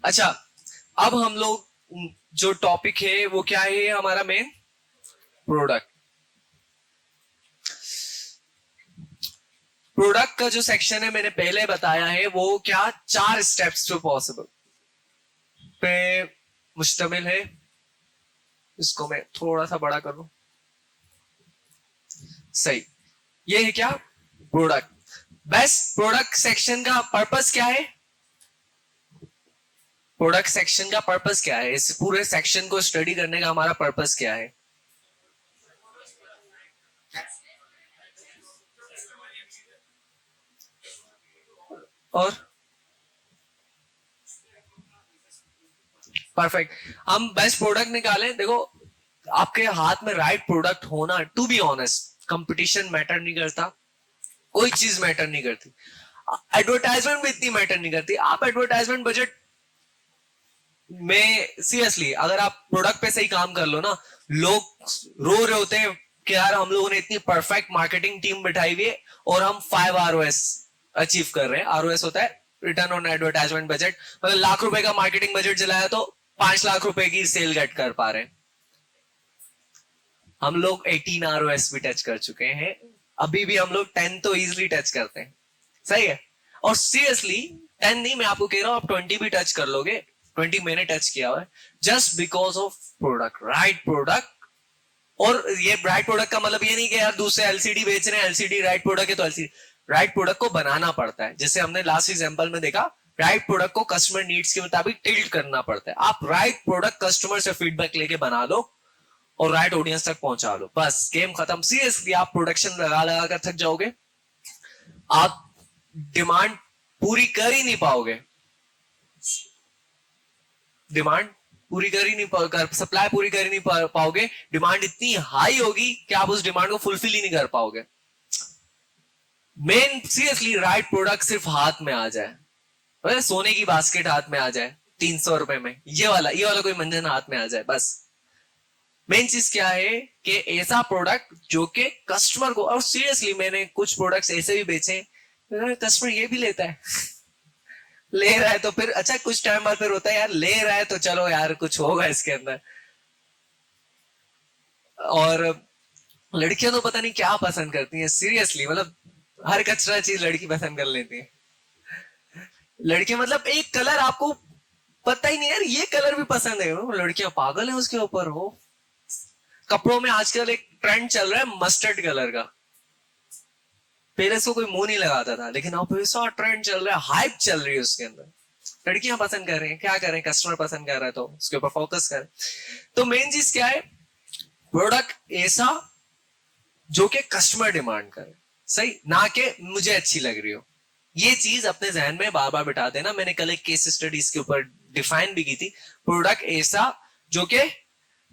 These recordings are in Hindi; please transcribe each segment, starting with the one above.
अच्छा, अब हम लोग जो टॉपिक है वो क्या है हमारा मेन? प्रोडक्ट। प्रोडक्ट का जो सेक्शन है मैंने पहले बताया है वो क्या 4 स्टेप्स टू पॉसिबल पे मुश्तमिल है। इसको मैं थोड़ा सा बड़ा कर लूं। सही। ये है क्या? प्रोडक्ट। बेस्ट प्रोडक्ट सेक्शन का पर्पस क्या है? प्रोडक्ट सेक्शन का पर्पस क्या है? इस पूरे सेक्शन को स्टडी करने का हमारा पर्पस क्या है? और परफेक्ट। हम बेस्ट प्रोडक्ट निकालें। देखो, आपके हाथ में राइट प्रोडक्ट होना, to be honest, competition matter नहीं करता, कोई चीज मैटर नहीं करती, एडवर्टाइजमेंट भी इतनी मैटर नहीं करती। आप एडवर्टाइजमेंट बजट में सीरियसली अगर आप प्रोडक्ट पे सही काम कर लो ना, लोग रो रहे होते हैं कि यार हम लोगों ने इतनी परफेक्ट मार्केटिंग टीम बिठाई हुई है और हम 5 ROS अचीव कर रहे हैं। ROS होता है रिटर्न ऑन एडवर्टाइजमेंट बजट, मतलब लाख रुपए का मार्केटिंग बजट चलाया तो 5 लाख रुपए की सेल गेट कर पा रहे हैं। हम लोग 18 ROS भी टच कर चुके हैं, अभी भी हम लोग 10 तो इजिली टच करते हैं। सही है। और सीरियसली 10 नहीं, मैं आपको कह रहा हूं आप 20 भी टच कर लोगे। 20 मैंने टच किया हुआ है, just because of product, right product. और ये राइट प्रोडक्ट का मतलब ये नहीं कि यार दूसरे एलसीडी बेच रहे हैं, एलसीडी राइट प्रोडक्ट है तो एलसीडी। राइट प्रोडक्ट को बनाना पड़ता है, जैसे हमने लास्ट एग्जांपल में देखा, राइट प्रोडक्ट को कस्टमर नीड्स के मुताबिक टिल्ट करना पड़ता है। आप राइट प्रोडक्ट कस्टमर से फीडबैक लेके बना लो और राइट ऑडियंस तक पहुंचा लो, बस गेम खत्म। सीरियसली आप प्रोडक्शन लगा लगा कर थक जाओगे, आप डिमांड पूरी कर ही नहीं पाओगे। डिमांड पूरी कर ही नहीं कर, सप्लाई पूरी कर ही नहीं पाओगे। डिमांड इतनी हाई होगी कि आप उस डिमांड को फुलफिल ही नहीं कर पाओगे। मेन सीरियसली राइट प्रोडक्ट सिर्फ हाथ में आ जाए, सोने की बास्केट हाथ में आ जाए 300 रुपए में, ये वाला कोई मंजन हाथ में आ जाए, बस। मेन चीज क्या है कि ऐसा प्रोडक्ट जो कि कस्टमर को, और सीरियसली मैंने कुछ प्रोडक्ट्स ऐसे भी बेचे कस्टमर ये भी लेता है ले रहा है तो फिर अच्छा, कुछ टाइम बाद फिर होता है यार ले रहा है तो चलो यार कुछ होगा इसके अंदर। और लड़कियां तो पता नहीं क्या पसंद करती हैं सीरियसली, मतलब हर कचरा चीज लड़की पसंद कर लेती है। लड़कियां मतलब एक कलर आपको पता ही नहीं यार ये कलर भी पसंद है, लड़कियां पागल है उसके ऊपर हो। कपड़ों में आजकल एक ट्रेंड चल रहा है मस्टर्ड कलर का। पहले इसको कोई मुंह नहीं लगाता था, लेकिन अब ऐसा ट्रेंड चल रहा है, हाइप चल रही है उसके अंदर। लड़कियां पसंद कर रही हैं, क्या करें, कस्टमर पसंद कर रहा है तो उसके ऊपर फोकस करें। तो मेन चीज क्या है? प्रोडक्ट ऐसा जो कि कस्टमर डिमांड करे, सही, ना कि मुझे अच्छी लग रही हो। ये चीज अपने जहन में बार बार बिठा देना। मैंने कल एक केस स्टडीज के ऊपर डिफाइन भी की थी, प्रोडक्ट ऐसा जो कि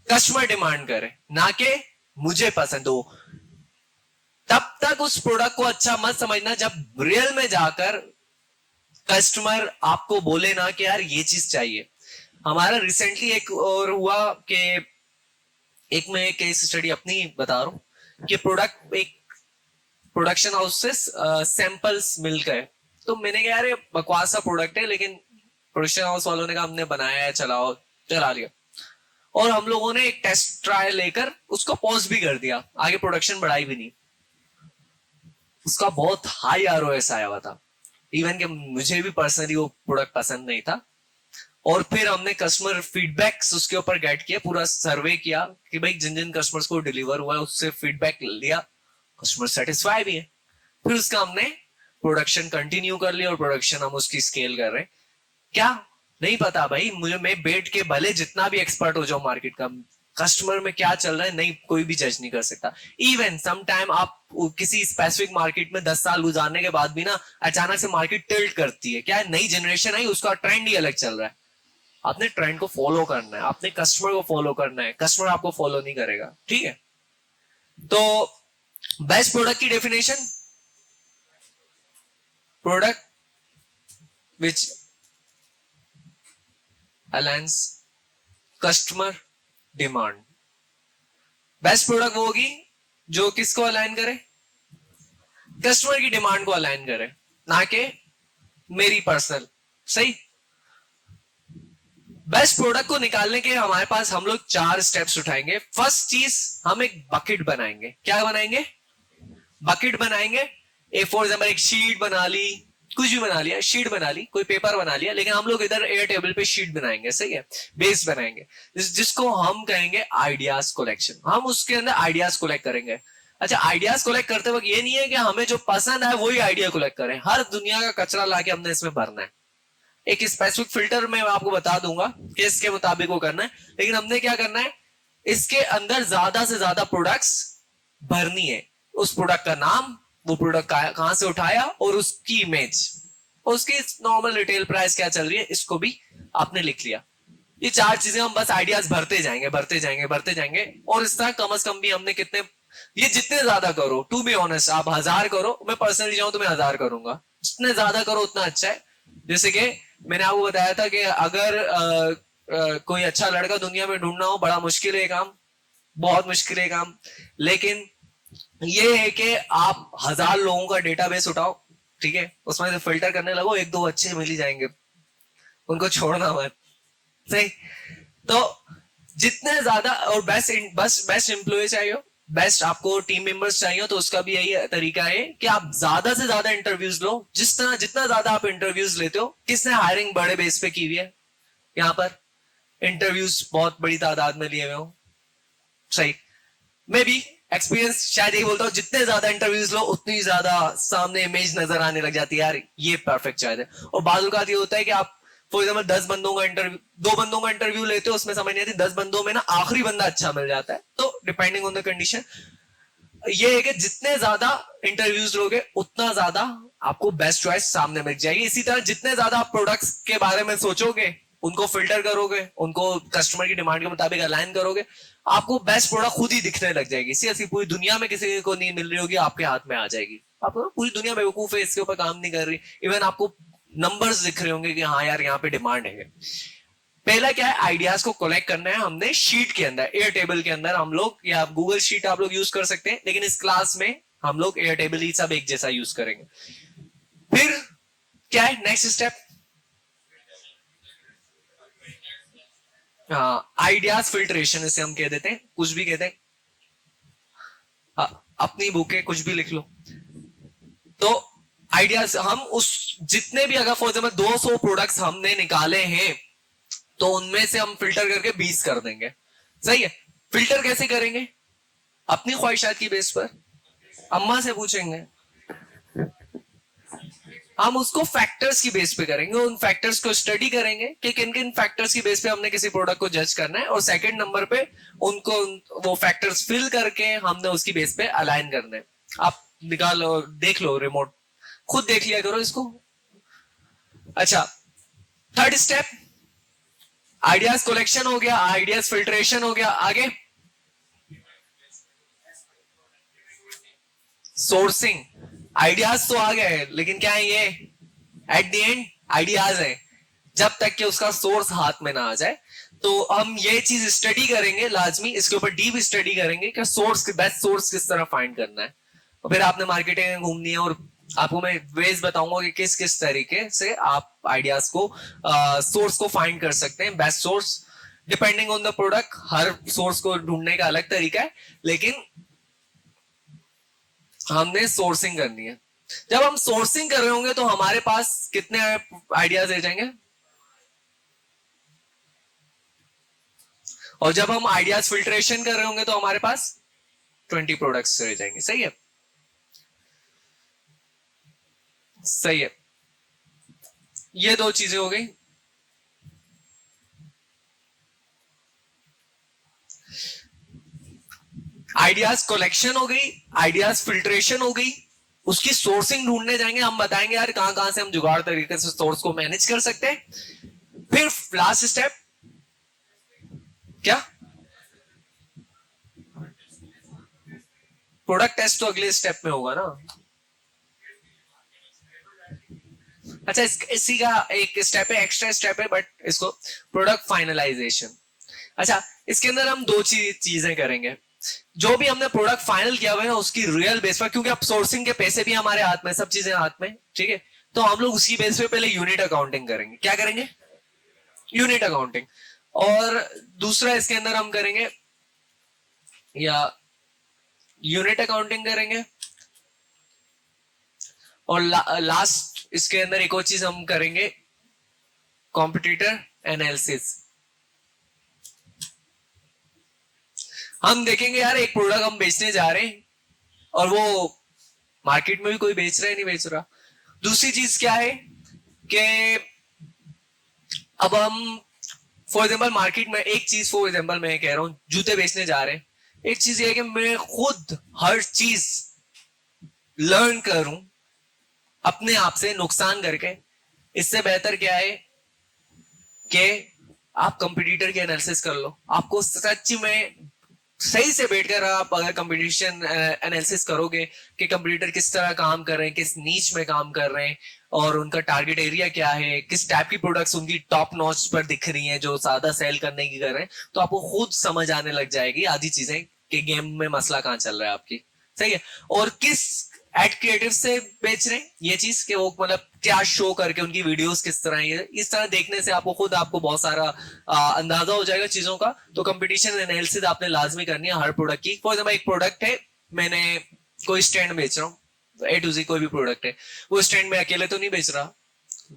कस्टमर डिमांड करे, ना कि मुझे पसंद हो। तब तक उस प्रोडक्ट को अच्छा मत समझना जब रियल में जाकर कस्टमर आपको बोले ना कि यार ये चीज चाहिए। हमारा रिसेंटली एक और हुआ कि एक मैं केस स्टडी अपनी बता रहा हूं कि प्रोडक्ट एक प्रोडक्शन हाउस से सैंपल्स मिल गए। तो मैंने कहा यार ये बकवास सा प्रोडक्ट है, लेकिन प्रोडक्शन हाउस वालों ने कहा हमने बनाया है, चलाओ, चला लिया। और हम लोगों ने एक टेस्ट ट्रायल लेकर उसको पॉज भी कर दिया, आगे प्रोडक्शन बढ़ाई भी नहीं। उसका बहुत हाई ROS आया हुआ था, इवन कि मुझे भी पर्सनली वो प्रोडक्ट पसंद नहीं था। और फिर हमने कस्टमर फीडबैक्स उसके ऊपर गेट किया, पूरा सर्वे किया कि भाई जिन जिन कस्टमर्स को डिलीवर हुआ है उससे फीडबैक लिया, कस्टमर सेटिस्फाई भी है। फिर उसका हमने प्रोडक्शन कंटिन्यू कर लिया और प्रोडक्शन हम उसकी स्केल कर रहे हैं। क्या नहीं पता भाई मुझे, मैं बैठ के भले जितना भी एक्सपर्ट हो जाऊं मार्केट का, कस्टमर में क्या चल रहा है नहीं कोई भी जज नहीं कर सकता। इवन सम टाइम आप किसी स्पेसिफिक मार्केट में 10 साल गुजारने के बाद भी ना अचानक से मार्केट टिल्ट करती है, क्या है, नई जनरेशन आई, उसका ट्रेंड ही अलग चल रहा है। आपने ट्रेंड को फॉलो करना है, आपने कस्टमर को फॉलो करना है, कस्टमर आपको फॉलो नहीं करेगा, ठीक है। तो बेस्ट प्रोडक्ट की definition, product which alliance customer demand. Best product वो होगी जो किसको अलाइन करे, कस्टमर की डिमांड को अलाइन करे, ना कि मेरी पर्सनल। सही। बेस्ट प्रोडक्ट को निकालने के हमारे पास हम लोग 4 स्टेप्स उठाएंगे। फर्स्ट चीज, हम एक बकेट बनाएंगे। क्या बनाएंगे? बकेट बनाएंगे। ए फॉर एग्जाम्पल एक शीट बना ली, कुछ भी बना लिया, शीट बना ली, कोई पेपर बना लिया, लेकिन हम लोग इधर एयर टेबल पे शीट बनाएंगे, सही है, बेस बनाएंगे, जिसको हम कहेंगे आइडियाज कलेक्शन। हम उसके अंदर आइडियाज कलेक्ट करेंगे। अच्छा, आइडियाज कलेक्ट करते वक्त ये नहीं है कि हमें जो पसंद है वही आइडिया कलेक्ट करें, हर दुनिया का कचरा लाके हमने इसमें भरना है। एक स्पेसिफिक फिल्टर में आपको बता दूंगा कि इसके मुताबिक वो करना है, लेकिन हमने क्या करना है, इसके अंदर ज्यादा से ज्यादा प्रोडक्ट्स भरनी है। उस प्रोडक्ट का नाम, वो प्रोडक्ट कहां से उठाया, और उसकी इमेज, उसकी नॉर्मल रिटेल प्राइस क्या चल रही है, इसको भी आपने लिख लिया। ये 4 चीजें हम बस आइडियाज भरते जाएंगे, भरते जाएंगे, भरते जाएंगे। और इस तरह कम से कम भी हमने कितने, ये जितने ज्यादा करो, टू बी ऑनेस्ट, आप 1000 करो, मैं पर्सनली जाऊं तो मैं 1000 करूंगा, जितने ज्यादा करो उतना अच्छा है। जैसे कि मैंने आपको बताया था कि अगर कोई अच्छा लड़का दुनिया में ढूंढना हो, बड़ा मुश्किल है काम, बहुत मुश्किल है काम, लेकिन ये है कि आप 1000 लोगों का डेटाबेस उठाओ, ठीक है, उसमें से फिल्टर करने लगो, 1-2 अच्छे मिल ही जाएंगे, उनको छोड़ना मत, सही। तो जितने ज्यादा, और बेस्ट एम्प्लॉय चाहिए, बेस्ट आपको टीम मेंबर्स चाहिए, तो उसका भी यही तरीका है कि आप ज्यादा से ज्यादा इंटरव्यूज लो। जितना ज्यादा आप इंटरव्यूज लेते हो, किसने हायरिंग बड़े बेस पे की हुई है यहां पर, इंटरव्यूज बहुत बड़ी तादाद में लिए हुए हो, सही। मैं भी एक्सपीरियंस शायद यही बोलता हूँ, जितने ज्यादा इंटरव्यूज लो उतनी ज्यादा सामने इमेज नजर आने लग जाती है, यार ये परफेक्ट शायद है। और बाजू का ये होता है कि आप फॉर एग्जाम्पल 10 बंदों का इंटरव्यू, 2 बंदों का इंटरव्यू लेते हो, उसमें समझ नहीं आती, 10 बंदों में ना आखिरी बंदा अच्छा मिल जाता है। तो डिपेंडिंग ऑन द कंडीशन, ये है कि जितने ज्यादा इंटरव्यूज लोगे उतना ज्यादा आपको बेस्ट चॉइस सामने मिल जाएगी। इसी तरह जितने ज्यादा आप प्रोडक्ट्स के बारे में सोचोगे, उनको फिल्टर करोगे, उनको कस्टमर की डिमांड के मुताबिक अलाइन करोगे, आपको बेस्ट प्रोडक्ट खुद ही दिखने लग जाएगी। ऐसी पूरी दुनिया में किसी को नहीं मिल रही होगी, आपके हाथ में आ जाएगी। आपको पूरी दुनिया बेवकूफ है, इसके ऊपर काम नहीं कर रही, इवन आपको नंबर्स दिख रहे होंगे कि हाँ यार यहाँ पे डिमांड है। पहला क्या है, आइडियाज को कलेक्ट करना है हमने शीट के अंदर, एयर टेबल के अंदर। हम लोग, या गूगल शीट आप लोग यूज कर सकते हैं, लेकिन इस क्लास में हम लोग एयर टेबल ही सब एक जैसा यूज करेंगे। फिर क्या है नेक्स्ट स्टेप, हाँ, आइडियाज फिल्ट्रेशन, इसे हम कह देते हैं, कुछ भी कहते हैं, अपनी बुक है, कुछ भी लिख लो। तो आइडियाज हम उस, जितने भी, अगर फॉर एग्जाम्पल 200 प्रोडक्ट्स हमने निकाले हैं, तो उनमें से हम फिल्टर करके 20 कर देंगे, सही है। फिल्टर कैसे करेंगे, अपनी ख्वाहिशात की बेस पर, अम्मा से पूछेंगे, हम उसको फैक्टर्स की बेस पे करेंगे, उन फैक्टर्स को स्टडी करेंगे कि किन किन फैक्टर्स की बेस पे हमने किसी प्रोडक्ट को जज करना है, और सेकंड नंबर पे उनको वो फैक्टर्स फिल करके हमने उसकी बेस पे अलाइन करना है। आप निकालो, देख लो रिमोट, खुद देख लिया करो इसको। अच्छा, थर्ड स्टेप, आइडियाज कलेक्शन हो गया, आइडियाज फिल्ट्रेशन हो गया, आगे सोर्सिंग। आइडियाज तो आ गए, लेकिन क्या है ये, एट द एंड आइडियाज है, जब तक कि उसका सोर्स हाथ में ना आ जाए। तो हम ये चीज स्टडी करेंगे लाजमी, इसके ऊपर डीप स्टडी करेंगे कि सोर्स, बेस्ट सोर्स किस तरह फाइंड करना है। और फिर आपने मार्केटिंग में घूमनी है, और आपको मैं वेज बताऊंगा कि किस किस तरीके से आप आइडियाज को, सोर्स को फाइंड कर सकते हैं, best source, depending on the product. Her source को ढूंढने का अलग तरीका है, लेकिन हमने सोर्सिंग करनी है। जब हम सोर्सिंग कर रहे होंगे तो हमारे पास कितने आइडियाज रह जाएंगे, और जब हम आइडियाज फिल्ट्रेशन कर रहे होंगे तो हमारे पास 20 प्रोडक्ट्स रह जाएंगे, सही है, सही है। ये 2 चीजें हो गई। आइडियाज कलेक्शन हो गई, आइडियाज फिल्ट्रेशन हो गई, उसकी सोर्सिंग ढूंढने जाएंगे, हम बताएंगे यार कहां कहां से हम जुगाड़ तरीके से सोर्स को मैनेज कर सकते हैं। फिर लास्ट स्टेप क्या, प्रोडक्ट टेस्ट तो अगले स्टेप में होगा ना। अच्छा, इसी का एक स्टेप है, एक्स्ट्रा स्टेप है, बट इसको प्रोडक्ट फाइनलाइजेशन। अच्छा, इसके अंदर हम 2 चीजें करेंगे। जो भी हमने प्रोडक्ट फाइनल किया हुआ है उसकी रियल बेस पर, क्योंकि अब सोर्सिंग के पैसे भी हमारे हाथ में, सब चीजें हाथ में, ठीक है, तो हम लोग उसी बेस पे पहले यूनिट अकाउंटिंग करेंगे। क्या करेंगे, यूनिट अकाउंटिंग। और दूसरा इसके अंदर हम करेंगे या यूनिट अकाउंटिंग करेंगे, और लास्ट इसके अंदर एक और चीज हम करेंगे, कॉम्पिटिटर एनालिसिस। हम देखेंगे यार एक प्रोडक्ट हम बेचने जा रहे हैं और वो मार्केट में भी कोई बेच रहा है नहीं बेच रहा। दूसरी चीज क्या है कि अब हम फॉर एग्जाम्पल मार्केट में एक चीज, फॉर एग्जाम्पल मैं कह रहा हूं जूते बेचने जा रहे हैं, एक चीज ये है कि मैं खुद हर चीज लर्न करूं अपने आप से नुकसान करके। इससे बेहतर क्या है कि आप कंपटीटर की एनालिसिस कर लो। आपको सच में सही से बैठकर आप अगर कंपटीशन एनालिसिस करोगे कि कंपटीटर किस तरह काम कर रहे हैं, किस नीच में काम कर रहे हैं, और उनका टारगेट एरिया क्या है, किस टाइप की प्रोडक्ट्स उनकी टॉप नॉच पर दिख रही हैं जो ज्यादा सेल करने की कर रहे हैं, तो आपको खुद समझ आने लग जाएगी आधी चीजें कि गेम में मसला कहां चल रहा है आपकी। सही है। और किस एड क्रिएटिव से बेच रहे हैं ये चीज कि वो मतलब क्या शो करके उनकी वीडियोस किस तरह है, इस तरह देखने से आपको खुद आपको बहुत सारा अंदाजा हो जाएगा चीजों का। तो कंपटीशन एनालिसिस आपने लाजमी करनी है हर प्रोडक्ट की। फॉर एग्जाम्पल एक प्रोडक्ट है, मैंने कोई स्टैंड बेच रहा हूँ, ए टू जी कोई भी प्रोडक्ट है, वो स्टैंड में अकेले तो नहीं बेच रहा,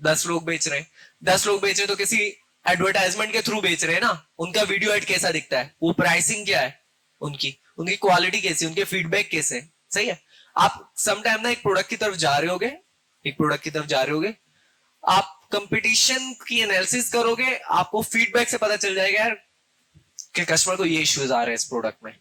10 लोग बेच रहे हैं। 10 लोग बेच रहे हैं तो किसी एडवर्टाइजमेंट के थ्रू बेच रहे हैं ना। उनका वीडियो एड कैसा दिखता है, वो प्राइसिंग क्या है उनकी, उनकी क्वालिटी कैसी, उनके फीडबैक कैसे। सही है। आप समटाइम ना एक प्रोडक्ट की तरफ जा रहे होगे, एक प्रोडक्ट की तरफ जा रहे होगे, आप कंपटीशन की एनालिसिस करोगे, आपको फीडबैक से पता चल जाएगा यार कि कस्टमर को ये इश्यूज आ रहे हैं इस प्रोडक्ट में।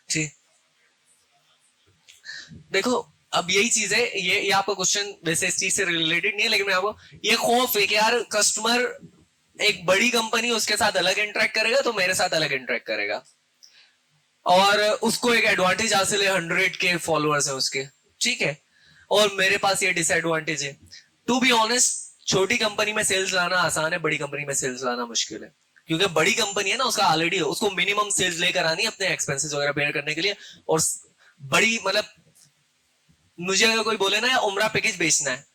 जी देखो, अब यही चीज है, ये आपका क्वेश्चन वैसे इस चीज से रिलेटेड नहीं है, लेकिन मैं आपको ये खौफ है कि यार कस्टमर एक बड़ी कंपनी उसके साथ अलग इंटरेक्ट करेगा तो मेरे साथ अलग इंटरेक्ट करेगा, और उसको एक एडवांटेज हासिल है, 100 के फॉलोअर्स है उसके, ठीक है, और मेरे पास ये डिसएडवांटेज है। टू बी ऑनेस्ट, छोटी कंपनी में सेल्स लाना आसान है, बड़ी कंपनी में सेल्स लाना मुश्किल है। क्योंकि बड़ी कंपनी है ना, उसका ऑलरेडी उसको मिनिमम सेल्स लेकर आनी है अपने एक्सपेंसेस वगैरह बेयर करने के लिए। और बड़ी मतलब मुझे अगर कोई बोले ना या उम्रा पैकेज बेचना है,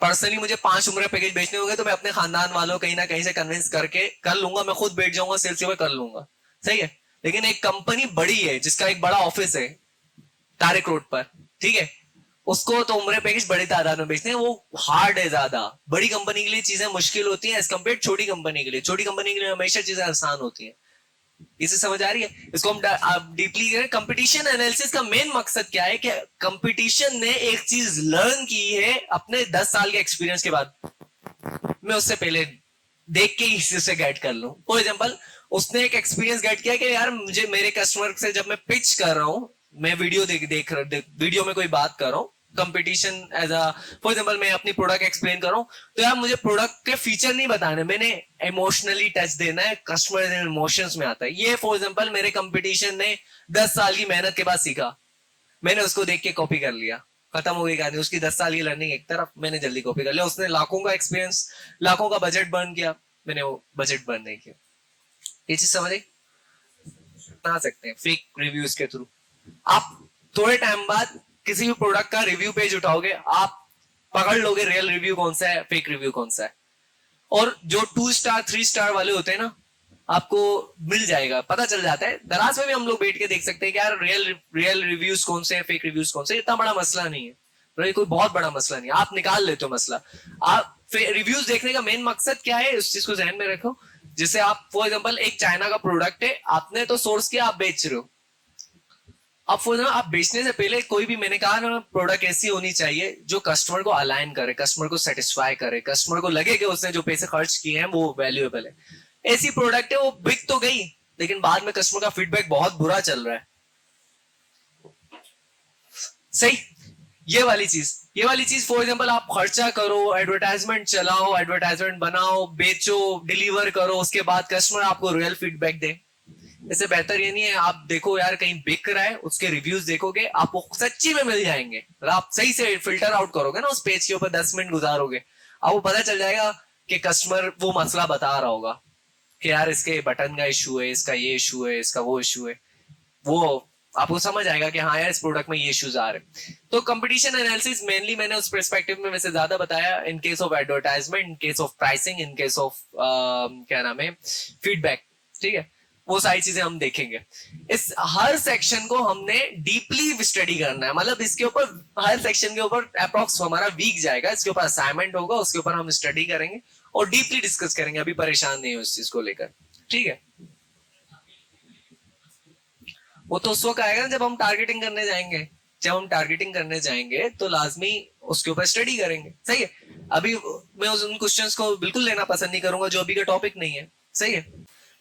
पर्सनली मुझे 5 उम्रा पैकेज बेचने होंगे तो मैं अपने खानदान वालों कहीं ना कहीं से कन्विंस करके कर लूंगा, मैं खुद बैठ जाऊंगा सेल्स पे कर लूंगा। सही है। लेकिन एक कंपनी बड़ी है जिसका एक बड़ा ऑफिस है तारिक रोड पर, ठीक है, उसको तो उम्र पैकेज बड़ी तादाद में बेचते हैं, वो हार्ड है ज्यादा। बड़ी कंपनी के लिए चीजें मुश्किल होती हैं एज कम्पेयर छोटी कंपनी के लिए। छोटी कंपनी के लिए हमेशा चीजें आसान होती हैं। इसे समझ आ रही है? इसको हम डीपली करें। कंपटीशन एनालिसिस का मेन मकसद क्या है कि कंपटीशन ने एक चीज लर्न की है अपने 10 साल के एक्सपीरियंस के बाद, मैं उससे पहले देख के ही उसे गाइड कर लूं। फॉर एग्जाम्पल, उसने एक एक्सपीरियंस गाइड किया कि यार मुझे मेरे कस्टमर से जब मैं पिच कर रहा हूं, मैं वीडियो देख वीडियो में कोई बात कर रहा हूं, competition as a for example मैं अपनी प्रोडक्ट एक्सप्लेन कर रहा हूं, तो यार मुझे प्रोडक्ट के फीचर नहीं बताने, मैंने इमोशनली टच देना है, कस्टमर इमोशंस में आता है। ये फॉर एग्जाम्पल मेरे कंपटीशन ने 10 साल की मेहनत के बाद सीखा, मैंने उसको देख के कॉपी कर लिया, खत्म हो गई कहानी। उसकी 10 साल की लर्निंग एक तरफ, मैंने जल्दी कॉपी कर लिया। उसने लाखों का एक्सपीरियंस, लाखों का बजट बर्न किया, मैंने वो बजट बर्न नहीं किया। ये चीज समझे? बना सकते हैं फेक रिव्यूज के थ्रू। आप थोड़े टाइम बाद किसी भी प्रोडक्ट का रिव्यू पेज उठाओगे, आप पकड़ लोगे रियल रिव्यू कौन सा है, फेक रिव्यू कौन सा है। और जो 2 स्टार 3 स्टार वाले होते हैं ना, आपको मिल जाएगा, पता चल जाता है। दराज में भी हम लोग बैठ के देख सकते हैं कि यार रियल रिव्यूज कौन से हैं, फेक रिव्यूज कौन से। इतना बड़ा मसला नहीं है, तो कोई बहुत बड़ा मसला नहीं है, आप निकाल लेते हो मसला। आप रिव्यूज देखने का मेन मकसद क्या है, उस चीज को ध्यान में रखो। जैसे आप फॉर एग्जाम्पल एक चाइना का प्रोडक्ट है, आपने तो सोर्स किया, आप बेच रहे हो। अब फॉर एग्जाम्पल आप बेचने से पहले कोई भी, मैंने कहा ना, प्रोडक्ट ऐसी होनी चाहिए जो कस्टमर को अलाइन करे, कस्टमर को सेटिस्फाई करे, कस्टमर को लगे कि उसने जो पैसे खर्च किए हैं वो वैल्यूएबल है। ऐसी प्रोडक्ट है वो बिक तो गई, लेकिन बाद में कस्टमर का फीडबैक बहुत बुरा चल रहा है। सही। ये वाली चीज फॉर एग्जांपल आप खर्चा करो, एडवर्टाइजमेंट चलाओ, एडवर्टाइजमेंट बनाओ, बेचो, डिलीवर करो, उसके बाद कस्टमर आपको रियल फीडबैक दे। इससे बेहतर ये नहीं है आप देखो यार कहीं बिक रहा है, उसके रिव्यूज देखोगे, आपको सच्ची में मिल जाएंगे। और आप सही से फिल्टर आउट करोगे ना, उस पेज के ऊपर 10 मिनट गुजारोगे, आपको पता चल जाएगा कि कस्टमर वो मसला बता रहा होगा कि यार इसके बटन का इशू है, इसका ये इशू है, इसका वो इशू है। वो आपको समझ आएगा कि हाँ यार इस प्रोडक्ट में ये इश्यूज आ रहे हैं। तो कंपटीशन एनालिसिस मेनली मैंने उस पर्सपेक्टिव में वैसे ज्यादा बताया, in case of advertisement, in case of pricing, in case of क्या नाम है, फीडबैक। ठीक है, वो सारी चीजें हम देखेंगे। इस हर सेक्शन को हमने डीपली स्टडी करना है, मतलब इसके ऊपर हर सेक्शन के ऊपर अप्रोक्स हमारा वीक जाएगा, इसके ऊपर असाइनमेंट होगा, उसके ऊपर हम स्टडी करेंगे और डीपली डिस्कस करेंगे। अभी परेशान नहीं हो इस चीज को लेकर, ठीक है। वो तो उस वक्त आएगा ना जब हम टारगेटिंग करने जाएंगे। जब हम टारगेटिंग करने जाएंगे तो लाजमी उसके ऊपर स्टडी करेंगे, सही है। अभी मैं उन क्वेश्चंस को बिल्कुल लेना पसंद नहीं करूंगा जो अभी का टॉपिक नहीं है, सही है।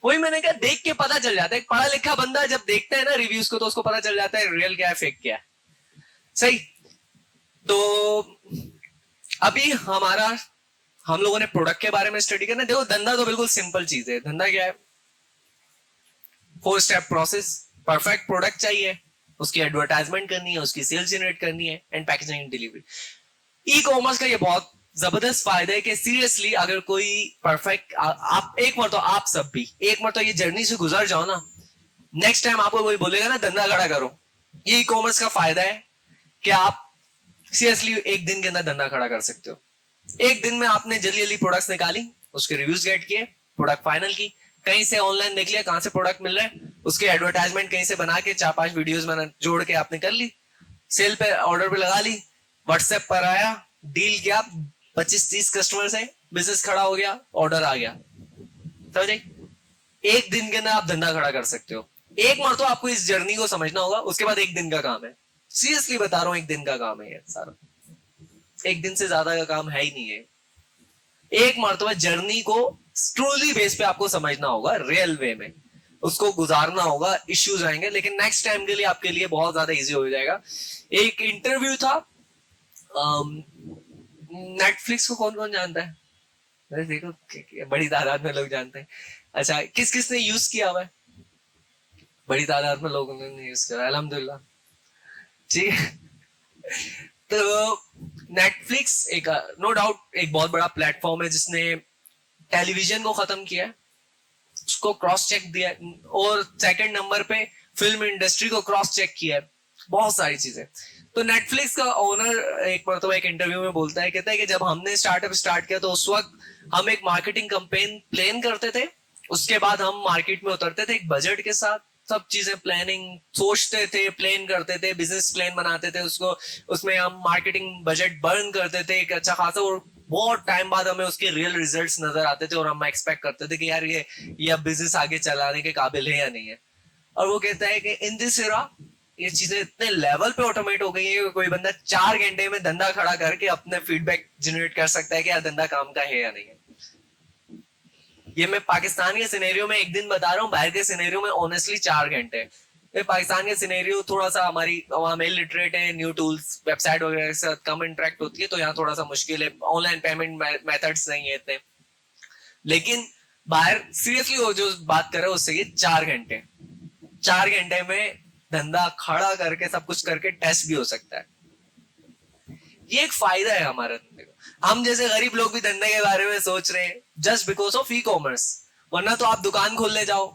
वही मैंने कहा, देख के पता चल जाता है, एक पढ़ा लिखा बंदा जब देखता है ना रिव्यूज को तो उसको पता चल जाता है रियल क्या है, फेक क्या है, सही। तो अभी हम लोगों ने प्रोडक्ट के बारे में स्टडी करना है। देखो धंधा तो बिल्कुल सिंपल चीज है। धंधा क्या है? 4 स्टेप प्रोसेस। परफेक्ट प्रोडक्ट चाहिए, उसकी एडवर्टाइजमेंट करनी है, उसकी सेल्स जनरेट करनी है, and packaging and delivery. E commerce का ये बहुत जबरदस्त फायदा है कि सीरियसली अगर कोई परफेक्ट आप एक बार तो आप सब भी एक बार तो ये जर्नी से गुजर जाओ ना, नेक्स्ट टाइम आपको कोई बोलेगा ना धंधा खड़ा करो, ये ई कॉमर्स का फायदा है कि आप सीरियसली एक दिन के अंदर धंधा खड़ा कर सकते हो। एक दिन में आपने जल्दी जल्दी प्रोडक्ट्स निकाली, उसके रिव्यूज गेट किए, प्रोडक्ट फाइनल की, कहीं से ऑनलाइन देख लिया कहां से प्रोडक्ट मिल रहा है, उसके एडवर्टाइजमेंट कहीं से बना के 4-5 वीडियोस बना जोड़ के आपने कर ली, सेल पे ऑर्डर पे लगा ली, व्हाट्सएप पर आया, डील किया, 25-30 कस्टमर से बिजनेस खड़ा हो गया, ऑर्डर आ गया, समझे। एक दिन के अंदर आप धंधा खड़ा कर सकते हो। एक बार तो आपको इस जर्नी को समझना होगा, उसके बाद एक दिन का काम है। सीरियसली बता रहा हूं, एक दिन का काम है ये सारा, एक दिन से ज्यादा का काम है ही नहीं है। एक मरतबा जर्नी को ट्रूली बेस पे आपको समझना होगा, रियल वे में उसको गुजारना होगा। इश्यूज आएंगे लेकिन नेक्स्ट टाइम के लिए आपके लिए बहुत ज्यादा इजी हो जाएगा। एक इंटरव्यू था, नेटफ्लिक्स को कौन कौन जानता है? अरे देखो बड़ी तादाद में लोग जानते हैं। अच्छा, किस किस ने यूज किया हुआ है? बड़ी तादाद में लोगों ने यूज किया, अल्हम्दुलिल्लाह, ठीक है। तो नेटफ्लिक्स एक नो डाउट एक बहुत बड़ा प्लेटफॉर्म है जिसने टेलीविजन को खत्म किया है, उसको क्रॉस चेक दिया, और सेकंड नंबर पे फिल्म इंडस्ट्री को क्रॉस चेक किया है, बहुत सारी चीजें। तो नेटफ्लिक्स का ओनर एक मरतबा एक इंटरव्यू में बोलता है, कहता है कि जब हमने स्टार्टअप स्टार्ट किया तो उस वक्त हम एक मार्केटिंग कैंपेन प्लान करते थे, उसके बाद हम मार्केट में उतरते थे एक बजट के साथ, सब चीजें प्लानिंग सोचते थे, प्लान करते थे, बिजनेस प्लान बनाते थे, उसको उसमें हम मार्केटिंग बजट बर्न करते थे एक अच्छा खासा, और बहुत टाइम बाद हमें उसके रियल रिजल्ट्स नजर आते थे और हम एक्सपेक्ट करते थे कि यार ये अब बिजनेस आगे चलाने के काबिल है या नहीं है। और वो कहता है कि इन दिस एरा ये चीजें इतने लेवल पे ऑटोमेट हो गई है कि कोई बंदा 4 घंटे में धंधा खड़ा करके अपने फीडबैक जनरेट कर सकता है कि यार धंधा काम का है या नहीं है। ये मैं पाकिस्तान के सिनेरियो में एक दिन बता रहा हूँ, बाहर के सिनेरियो में ऑनेस्टली 4 घंटे। पाकिस्तान के सिनेरियो थोड़ा सा हमारी वहाँ मेल लिटरेट है, न्यू टूल्स वेबसाइट वगैरह से कम इंटरेक्ट होती है, तो यहाँ थोड़ा सा मुश्किल है, ऑनलाइन पेमेंट मेथड्स नहीं है इतने। लेकिन बाहर सीरियसली वो जो बात कर रहे हो उससे ये 4 घंटे, 4 घंटे में धंधा खड़ा करके सब कुछ करके टेस्ट भी हो सकता है। ये एक फायदा है हमारे धंधे का। हम जैसे गरीब लोग भी धंधे के बारे में सोच रहे हैं just because of e commerce, वरना तो आप दुकान खोलने जाओ,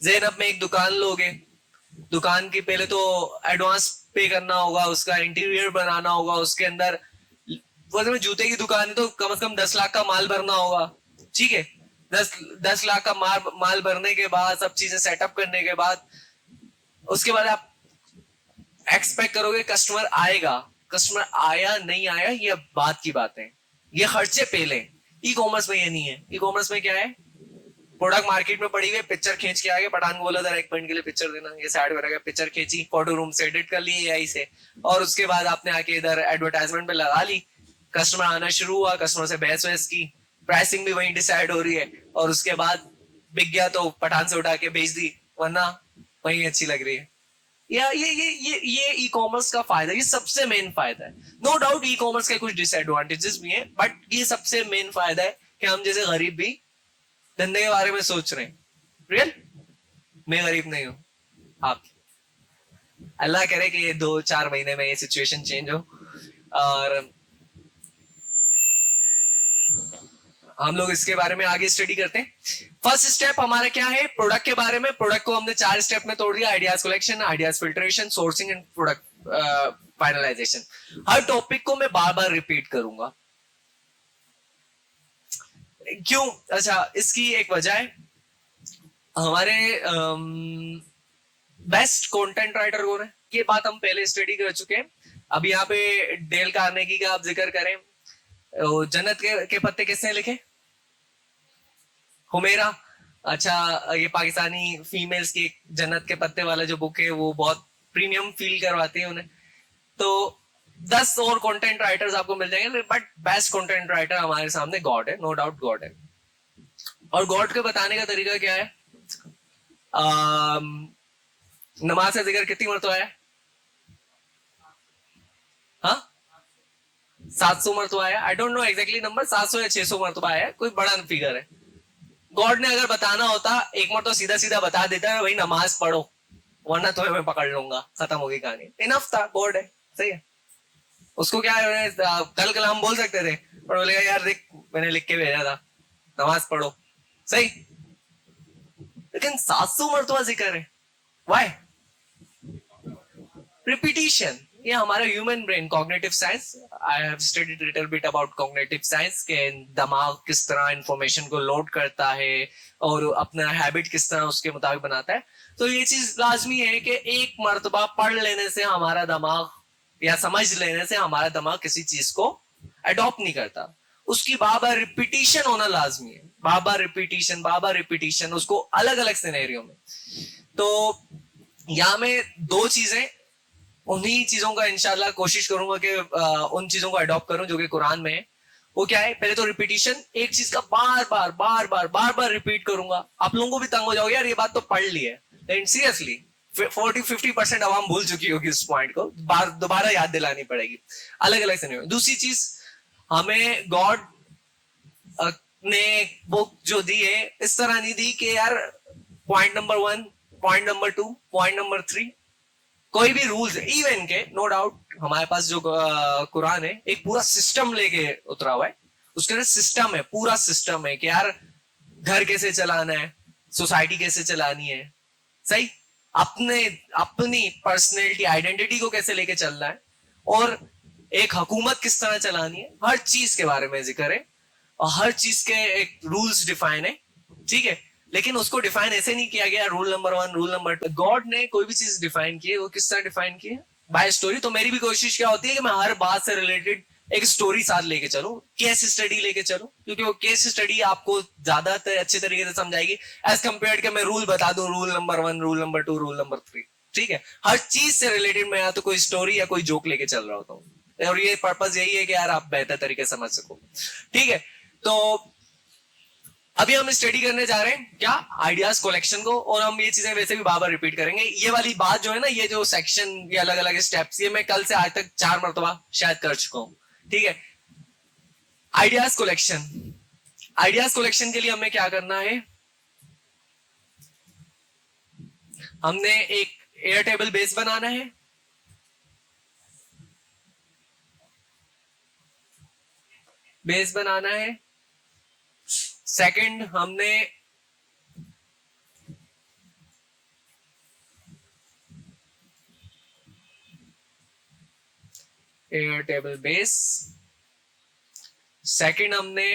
ज़ैनब में एक दुकान लोगे, दुकान की पहले तो एडवांस पे करना होगा, उसका इंटीरियर बनाना होगा, उसके अंदर वो जूते की दुकान है तो कम से कम 10 लाख का माल भरना होगा, ठीक है। 10 लाख का माल भरने के बाद, सब चीजें सेटअप करने के बाद, उसके बाद आप एक्सपेक्ट करोगे कस्टमर आएगा। कस्टमर आया नहीं आया ये बात की बात है, ये खर्चे पहले। ई कॉमर्स में ये नहीं है। ई कॉमर्स में क्या है, प्रोडक्ट मार्केट में पड़ी हुई, पिक्चर खींच के आगे, पठान को बोला था एक पॉइंट के लिए पिक्चर देना, ये साइड में पिक्चर खींची, फोटो रूम से एडिट कर ली एआई से, और उसके बाद आपने आके इधर एडवर्टाइजमेंट पे लगा ली, कस्टमर आना शुरू हुआ, कस्टमर से बहस वहस की, प्राइसिंग भी वहीं डिसाइड हो रही है, और उसके बाद बिक गया तो पठान से उठा के बेच दी, वरना वहीं अच्छी लग रही है। या ये ई कॉमर्स का फायदा, ये सबसे मेन फायदा है। नो डाउट ई कॉमर्स के कुछ डिसएडवांटेजेस भी हैं, बट ये सबसे मेन फायदा है कि हम जैसे गरीब भी धंधे के बारे में सोच रहे हैं। रियल मैं गरीब नहीं हूं, आप। अल्लाह करे कि ये 2-4 महीने में ये सिचुएशन चेंज हो और हम लोग इसके बारे में आगे स्टडी करते हैं। फर्स्ट स्टेप हमारा क्या है, प्रोडक्ट के बारे में। प्रोडक्ट को हमने 4 स्टेप में तोड़ दिया, ideas collection, ideas filtration, sourcing and product finalisation. Her topic को मैं बार बार रिपीट करूंगा। क्यों? अच्छा, इसकी एक वजह है, हमारे बेस्ट कंटेंट राइटर कौन है, ये बात हम पहले स्टडी कर चुके हैं। अब यहाँ पे डेल कार्नेगी का आप जिक्र करें, जन्नत के पत्ते किसने लिखे? हुमेरा। अच्छा, ये पाकिस्तानी फीमेल्स की जन्नत के पत्ते वाला जो बुक है वो बहुत प्रीमियम फील करवाती है उन्हें। तो 10 और कंटेंट राइटर्स आपको मिल जाएंगे, बट बेस्ट कंटेंट राइटर हमारे सामने गॉड है, नो डाउट गॉड है। और गॉड को बताने का तरीका क्या है? नमाज का जिक्र कितनी मरतबा है? हाँ, 700 मरतबा है। I don't know exactly number, 700 या 600 मरतबा है, कोई बड़ा फिगर है। गॉड ने अगर बताना होता एक मरतबा सीधा सीधा बता देता है, भाई नमाज पढ़ो वरना तुम्हें मैं पकड़ लूंगा, खत्म होगी कहानी। इनफ था, गॉड है, सही है। उसको क्या है, कल कलाम बोल सकते थे, पर बोलेगा यार देख मैंने लिख के भेजा था, नमाज पढ़ो, सही। लेकिन 700 मरतबा जिक्र है, वाई? रिपीटिशन। ये हमारा human brain, cognitive science, I have studied little bit about cognitive science के दिमाग किस तरह इंफॉर्मेशन को लोड करता है और अपना हैबिट किस तरह उसके मुताबिक बनाता है। तो ये चीज लाजमी है कि एक मर्तबा पढ़ लेने से हमारा दिमाग, या समझ लेने से हमारा दिमाग किसी चीज को अडॉप्ट नहीं करता, उसकी बार बार रिपीटिशन होना लाजमी है, बार बार रिपीटिशन उसको अलग अलग सिनेरियो में। तो यहां में 2 चीजें, उन्हीं चीजों का इंशाल्लाह कोशिश करूंगा कि उन चीजों को अडॉप्ट करूं जो कि कुरान में है। वो क्या है? पहले तो रिपीटिशन, एक चीज का बार बार रिपीट करूंगा। आप लोगों को भी तंग हो जाओगे, यार ये बात तो पढ़ ली है, लेकिन सीरियसली 40-50% आवाम भूल चुकी होगी उस पॉइंट को, दोबारा याद दिलानी पड़ेगी अलग अलग से। दूसरी चीज, हमें गॉड ने बुक जो दी है इस तरह नहीं दी कि यार point number 1, point number 2, point number 3, कोई भी रूल्स है इवन के, नो डाउट हमारे पास जो कुरान है एक पूरा सिस्टम लेके उतरा हुआ है। उसके अंदर सिस्टम है, पूरा सिस्टम है कि यार घर कैसे चलाना है, सोसाइटी कैसे चलानी है, सही, अपनी पर्सनैलिटी आइडेंटिटी को कैसे लेके चलना है, और एक हुकूमत किस तरह चलानी है, हर चीज के बारे में जिक्र है और हर चीज के एक रूल्स डिफाइन है, ठीक है। लेकिन उसको डिफाइन ऐसे नहीं किया गया rule number 1, rule number 2। God ने कोई भी चीज डिफाइन की है, वो किस तरह डिफाइन की है? Bye story. तो मेरी भी कोशिश क्या होती है कि मैं हर बात से रिलेटेड एक स्टोरी साथ लेके चलूं, केस स्टडी लेके चलूं, क्योंकि वो केस स्टडी आपको ज्यादा अच्छे तरीके से समझाएगी एज कम्पेयर के मैं रूल बता दूं, rule number 1, rule number 2, rule number 3, ठीक है। हर चीज से रिलेटेड मैं या तो कोई स्टोरी या कोई जोक लेके चल रहा होता हूँ, और ये पर्पज यही है कि यार आप बेहतर तरीके समझ सको, ठीक है। तो अभी हम स्टडी करने जा रहे हैं क्या? आइडियाज कलेक्शन को, और हम ये चीजें वैसे भी बार बार रिपीट करेंगे। ये वाली बात जो है ना, ये जो सेक्शन, ये अलग अलग स्टेप्स, ये मैं कल से आज तक 4 मरतबा शायद कर चुका हूं, ठीक है। आइडियाज कलेक्शन, आइडियाज कलेक्शन के लिए हमें क्या करना है? हमने एक एयर टेबल बेस बनाना है, सेकंड हमने एयर टेबल बेस, सेकंड हमने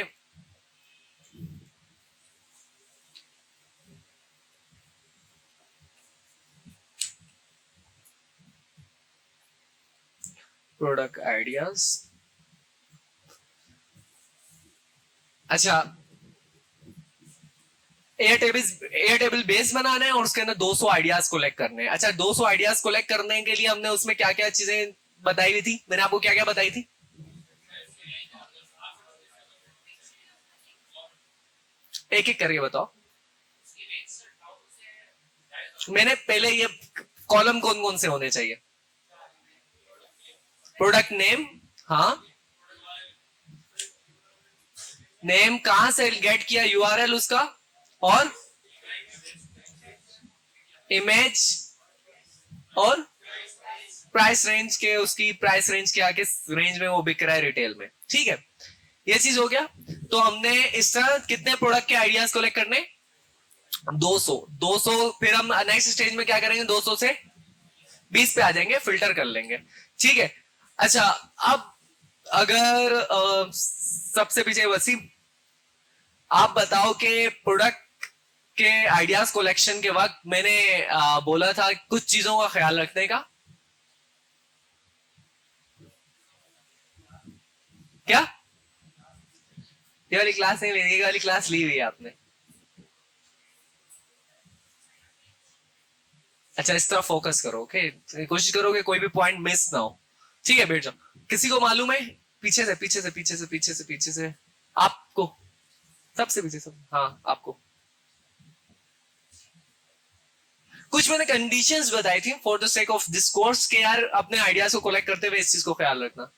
प्रोडक्ट आइडियाज। अच्छा, एयर टेबल बेस बनाना है और उसके अंदर 200 आइडियाज कलेक्ट करने हैं। अच्छा, 200 आइडियाज कलेक्ट करने के लिए हमने उसमें क्या क्या चीजें बताई हुई थी? मैंने आपको क्या क्या बताई थी? एक एक करके बताओ। मैंने पहले ये कॉलम कौन कौन से होने चाहिए? प्रोडक्ट नेम, हाँ, नेम कहां से गेट किया, यूआरएल उसका, और इमेज और प्राइस रेंज के, उसकी प्राइस रेंज के आगे रेंज में वो बिक रहा है रिटेल में, ठीक है। ये चीज हो गया। तो हमने इस तरह कितने प्रोडक्ट के आइडियाज कलेक्ट करने, 200। 200 फिर हम नेक्स्ट स्टेज में क्या करेंगे, 200 से 20 पे आ जाएंगे, फिल्टर कर लेंगे, ठीक है। अच्छा, अब अगर सबसे पीछे वसीम, आप बताओ कि प्रोडक्ट के आइडियाज कलेक्शन के वक्त मैंने बोला था कुछ चीजों का ख्याल रखने का, क्या? ये वाली क्लास नहीं ली, ये वाली क्लास ली हुई है आपने? अच्छा, इस तरह फोकस करो, ओके, कोशिश करो कि कोई भी पॉइंट मिस ना हो, ठीक है। बैठ जाओ। किसी को मालूम है? पीछे से पीछे से पीछे से पीछे से पीछे से आपको, सबसे पीछे सब, हाँ आपको। कुछ मैंने कंडीशंस बताई थी for the sake of this course के यार अपने आइडियाज को कलेक्ट करते हुए इस चीज को ख्याल रखना।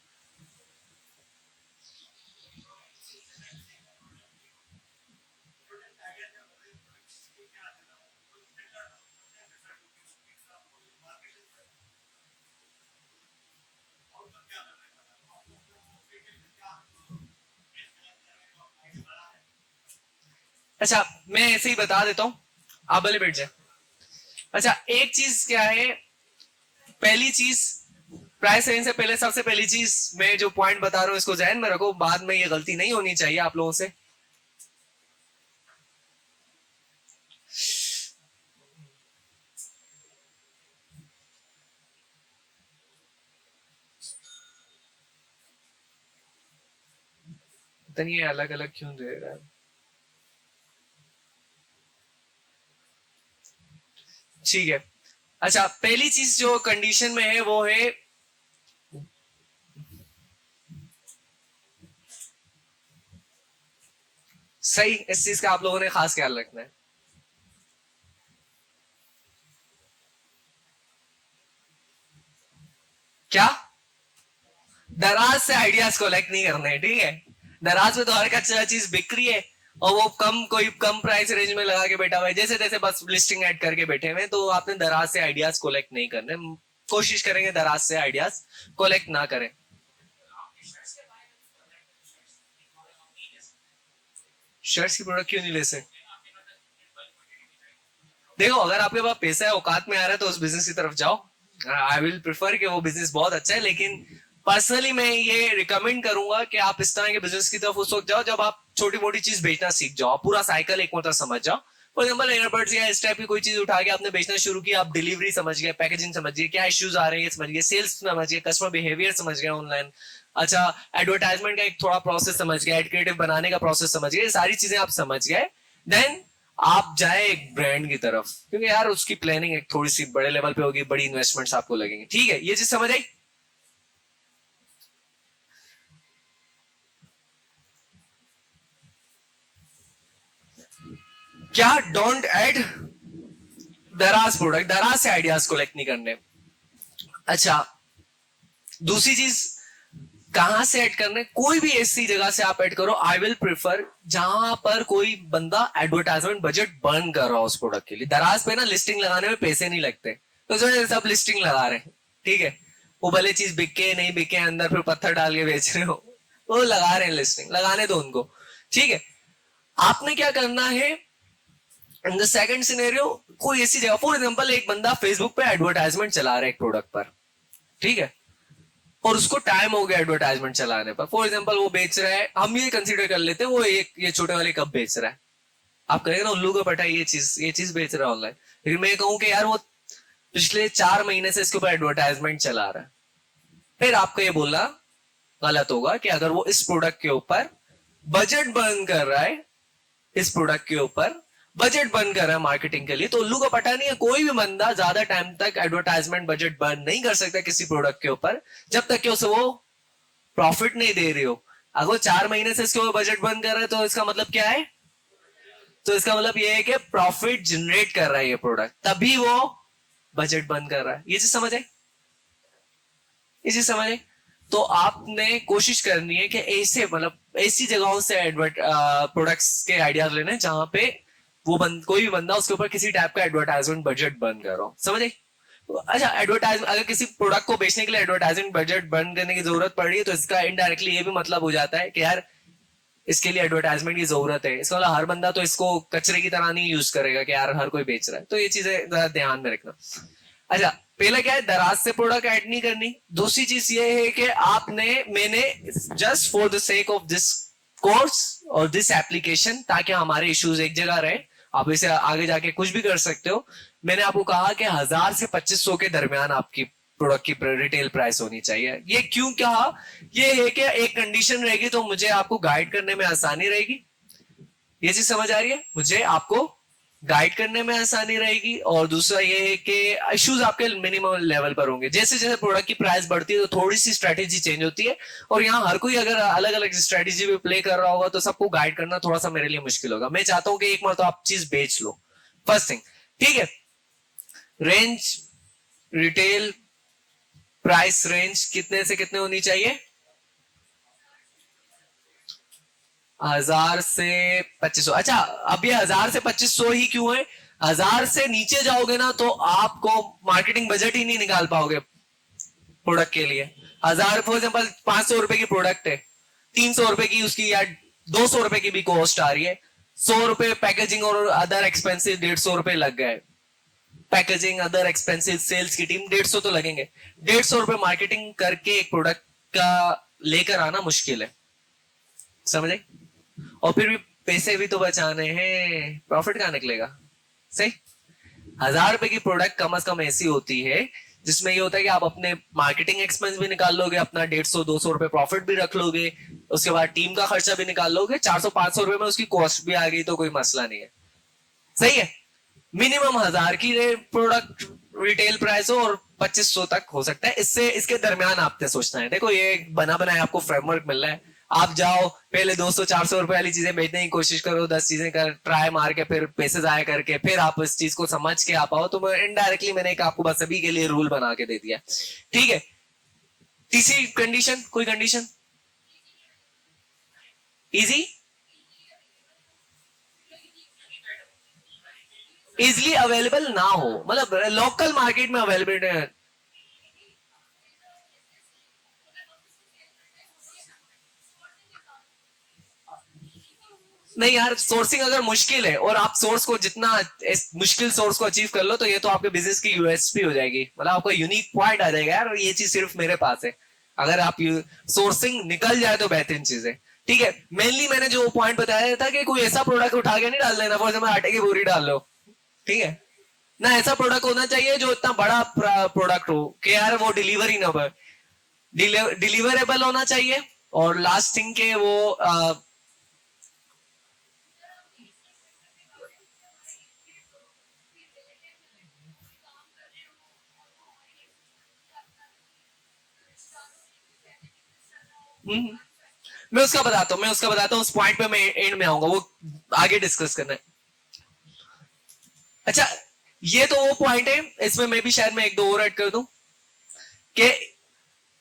अच्छा, मैं ऐसे ही बता देता हूं, आप भले बैठ जाए। अच्छा, एक चीज क्या है, पहली चीज, प्राइस रेंज से पहले सबसे पहली चीज मैं जो पॉइंट बता रहा हूं इसको ध्यान में रखो, बाद में ये गलती नहीं होनी चाहिए आप लोगों से। इतनी अलग अलग क्यों दे रहा है? ठीक है। अच्छा, पहली चीज जो कंडीशन में है वो है, सही, इस चीज का आप लोगों ने खास ख्याल रखना है। क्या? दराज से आइडियाज कलेक्ट नहीं करने, ठीक है। दराज में तो हर का चीज बिक रही है और वो कम, कोई कम प्राइस रेंज में लगा के बैठा हुआ है, जैसे तैसे बस लिस्टिंग ऐड करके बैठे हुए, तो आपने दराज से आइडियाज कलेक्ट नहीं करने, कोशिश करेंगे दराज से आइडियाज कलेक्ट ना करें। शर्ट्स की प्रोडक्ट क्यों नहीं ले सकते? देखो, अगर आपके पास पैसा है, औकात में आ रहा है, तो उस बिजनेस की तरफ जाओ। आई विल प्रिफर कि वो बिजनेस बहुत अच्छा है, लेकिन पर्सनली मैं ये रिकमेंड करूंगा कि आप इस तरह के बिजनेस की तरफ उस वक्त जाओ जब आप छोटी मोटी चीज बेचना सीख जाओ, पूरा साइकिल एक मतलब समझ जाओ। फॉर एग्जाम्पल, एयरबड्स या इस टाइप की कोई चीज उठा के आपने बेचना शुरू किया, आप डिलीवरी समझ गए, पैकेजिंग समझ गए, क्या इश्यूज आ रहे हैं समझ गए, सेल्स समझ गए, कस्टमर बिहेवियर समझ गए ऑनलाइन, अच्छा एडवर्टाइजमेंट का एक थोड़ा प्रोसेस समझ गए, एड क्रिएटिव बनाने का प्रोसेस समझ गए, सारी चीजें आप समझ गए, देन आप जाए एक ब्रांड की तरफ, क्योंकि यार उसकी प्लानिंग एक थोड़ी सी बड़े लेवल पे होगी, बड़ी इन्वेस्टमेंट्स आपको लगेंगे, ठीक है। ये चीज समझ आई? क्या? डोंट ऐड दराज प्रोडक्ट, दराज से आइडियाज कलेक्ट नहीं करने। अच्छा, दूसरी चीज, कहां से ऐड करने, कोई भी ऐसी जगह से आप ऐड करो, आई विल प्रिफर जहां पर कोई बंदा एडवर्टाइजमेंट बजट बर्न कर रहा हो उस प्रोडक्ट के लिए। दराज पे ना लिस्टिंग लगाने में पैसे नहीं लगते, तो सब लिस्टिंग लगा रहे हैं, ठीक है। वो भले चीज बिके नहीं बिके, अंदर फिर पत्थर डाल के बेच रहे हो, वो लगा रहे हैं लिस्टिंग, लगाने दो उनको, ठीक है। आपने क्या करना है, इन द सेकंड सिनेरियो, कोई ऐसी जगह, फॉर एग्जांपल एक बंदा फेसबुक पे एडवर्टाइजमेंट चला रहा है एक प्रोडक्ट पर, ठीक है, और उसको टाइम हो गया एडवर्टाइजमेंट चलाने पर। फॉर एग्जांपल वो बेच रहा है, हम ये कंसीडर कर लेते हैं वो एक ये छोटे वाले कप बेच रहा है, आप कहेंगे ना उल्लू का पटा ये चीज बेच रहा है ऑनलाइन, लेकिन मैं कहूं कि यार वो पिछले 4 महीने से इसके ऊपर एडवर्टाइजमेंट चला रहा है, फिर आपको ये बोलना गलत होगा कि अगर वो इस प्रोडक्ट के ऊपर बजट बर्न कर रहा है, इस प्रोडक्ट के ऊपर बजट बर्न कर रहा है मार्केटिंग के लिए, तो उल्लू का पता नहीं है, कोई भी बंदा ज्यादा टाइम तक एडवर्टाइजमेंट बजट बर्न नहीं कर सकता किसी प्रोडक्ट के ऊपर जब तक कि उसे वो प्रॉफिट नहीं दे रही हो। अगर वो 4 महीने से इसके ऊपर बजट बर्न कर रहा है, तो इसका मतलब क्या है, तो इसका मतलब ये है कि प्रॉफिट जनरेट कर रहा है ये प्रोडक्ट, तभी वो बजट बंद कर रहा है। ये चीज समझ आई? ये चीज समझ आई? तो आपने कोशिश करनी है कि ऐसे मतलब ऐसी जगहों से एडवर्ट प्रोडक्ट्स के आइडियाज लेने जहां पे कोई भी बंदा उसके ऊपर किसी टाइप का एडवर्टाइजमेंट बजट बर्न कर रहा हो, समझे? अच्छा, एडवर्टाइज अगर किसी प्रोडक्ट को बेचने के लिए एडवर्टाइजमेंट बजट बर्न करने की जरूरत पड़ रही है, तो इसका इनडायरेक्टली ये भी मतलब हो जाता है कि यार इसके लिए एडवर्टाइजमेंट की जरूरत है। इसका मतलब हर बंदा तो इसको कचरे की तरह नहीं यूज करेगा कि यार हर कोई बेच रहा है, तो ये चीजें जरा ध्यान में रखना। अच्छा, पहला क्या है, दराज से प्रोडक्ट ऐड नहीं करनी। दूसरी चीज ये है कि मैंने just for the sake of this course और दिस एप्लीकेशन, ताकि हमारे इश्यूज एक जगह रहे, आप इसे आगे जाके कुछ भी कर सकते हो, मैंने आपको कहा कि 1000 से 2500 के दरमियान आपकी प्रोडक्ट की रिटेल प्राइस होनी चाहिए। ये क्यों कहा? ये है कि एक कंडीशन रहेगी तो मुझे आपको गाइड करने में आसानी रहेगी। ये चीज समझ आ रही है? मुझे आपको गाइड करने में आसानी रहेगी। और दूसरा ये है कि इश्यूज आपके मिनिमम लेवल पर होंगे। जैसे जैसे प्रोडक्ट की प्राइस बढ़ती है तो थोड़ी सी स्ट्रेटेजी चेंज होती है, और यहाँ हर कोई अगर अलग अलग स्ट्रेटेजी पे प्ले कर रहा होगा तो सबको गाइड करना थोड़ा सा मेरे लिए मुश्किल होगा। मैं चाहता हूं कि एक बार तो आप चीज बेच लो, फर्स्ट थिंग, ठीक है? रेंज, रिटेल प्राइस रेंज कितने से कितने होनी चाहिए? 1000 से 2500। अच्छा, अब ये 1000 से 2500 ही क्यों है? 1000 से नीचे जाओगे ना तो आपको मार्केटिंग बजट ही नहीं निकाल पाओगे प्रोडक्ट के लिए। 1000 फॉर एग्जाम्पल 500 रुपए की प्रोडक्ट है, 300 रुपए की उसकी या 200 रुपए की भी कॉस्ट आ रही है, 100 रुपए पैकेजिंग और अदर एक्सपेंसिव 150 रुपए लग गए। पैकेजिंग, अदर एक्सपेंसिव, सेल्स की टीम 150 तो लगेंगे। 150 रुपए मार्केटिंग करके एक प्रोडक्ट का लेकर आना मुश्किल है, समझे? और फिर भी पैसे भी तो बचाने हैं, प्रॉफिट कहां निकलेगा? सही। 1000 रुपए की प्रोडक्ट कम से कम ऐसी होती है जिसमें ये होता है कि आप अपने मार्केटिंग एक्सपेंस भी निकाल लोगे, अपना 150-200 रुपए प्रॉफिट भी रख लोगे, उसके बाद टीम का खर्चा भी निकाल लोगे, 400-500 रुपए में उसकी कॉस्ट भी आ गई तो कोई मसला नहीं है। सही है। मिनिमम 1000 की प्रोडक्ट रिटेल प्राइस हो और 2500 तक हो सकता है, इससे इसके दरमियान आपने सोचना है। देखो, ये बना बनाया आपको फ्रेमवर्क मिल रहा है, आप जाओ पहले 200-400 रुपए वाली चीजें बेचने की कोशिश करो, 10 चीजें कर ट्राई मार के, फिर पैसे जाया करके, फिर आप इस चीज को समझ के आ पाओ। तो मैं इनडायरेक्टली मैंने एक आपको बस सभी के लिए रूल बना के दे दिया, ठीक है? तीसरी कंडीशन, कोई कंडीशन? इजी, इजिली अवेलेबल ना हो, मतलब लोकल मार्केट में अवेलेबल है। नहीं यार, सोर्सिंग अगर मुश्किल है और आप सोर्स को जितना इस मुश्किल सोर्स को अचीव कर लो तो ये तो आपके बिजनेस की यूएसपी हो जाएगी, मतलब आपका यूनिक पॉइंट आ जाएगा यार, और ये चीज सिर्फ मेरे पास है। अगर आप सोर्सिंग निकल जाए तो बेहतरीन चीज है, ठीक है? मेनली मैंने जो पॉइंट बताया था कि कोई ऐसा प्रोडक्ट उठा के नहीं डाल देना, फॉर एग्जाम्पल आटे की बोरी डाल लो, ठीक है ना? ऐसा प्रोडक्ट होना चाहिए जो इतना बड़ा प्रोडक्ट हो कि यार वो डिलीवरी ना हो, डिलीवरेबल होना चाहिए। और लास्ट थिंग के वो हम्म, मैं उसका बताता हूँ उस पॉइंट पे मैं एंड में आऊंगा, वो आगे डिस्कस करना है। अच्छा, ये तो वो पॉइंट है, इसमें मैं भी शायद मैं एक दो और ऐड कर दूं कि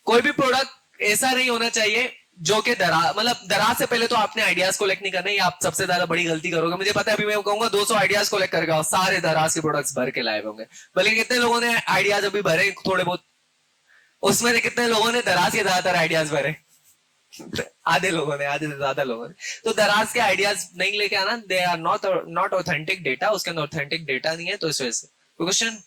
कोई भी प्रोडक्ट ऐसा नहीं होना चाहिए जो कि दराज से पहले तो आपने आइडियाज कलेक्ट नहीं करने, आप सबसे ज्यादा बड़ी गलती करोगे। मुझे पता है, अभी मैं कहूंगा 200 आइडियाज कलेक्ट करके आओ, सारे दराज के प्रोडक्ट्स भर के लाए होंगे। बल्कि कितने लोगों ने आइडियाज अभी भरे थोड़े बहुत, उसमें से कितने लोगों ने दराज के ज्यादातर आइडियाज भरे? आधे लोगों ने, आधे से ज्यादा लोगों ने। तो दराज के आइडियाज नहीं लेके आना, they are not authentic data, उसके अंदर ऑथेंटिक डेटा नहीं है, तो इस वजह से क्वेश्चन।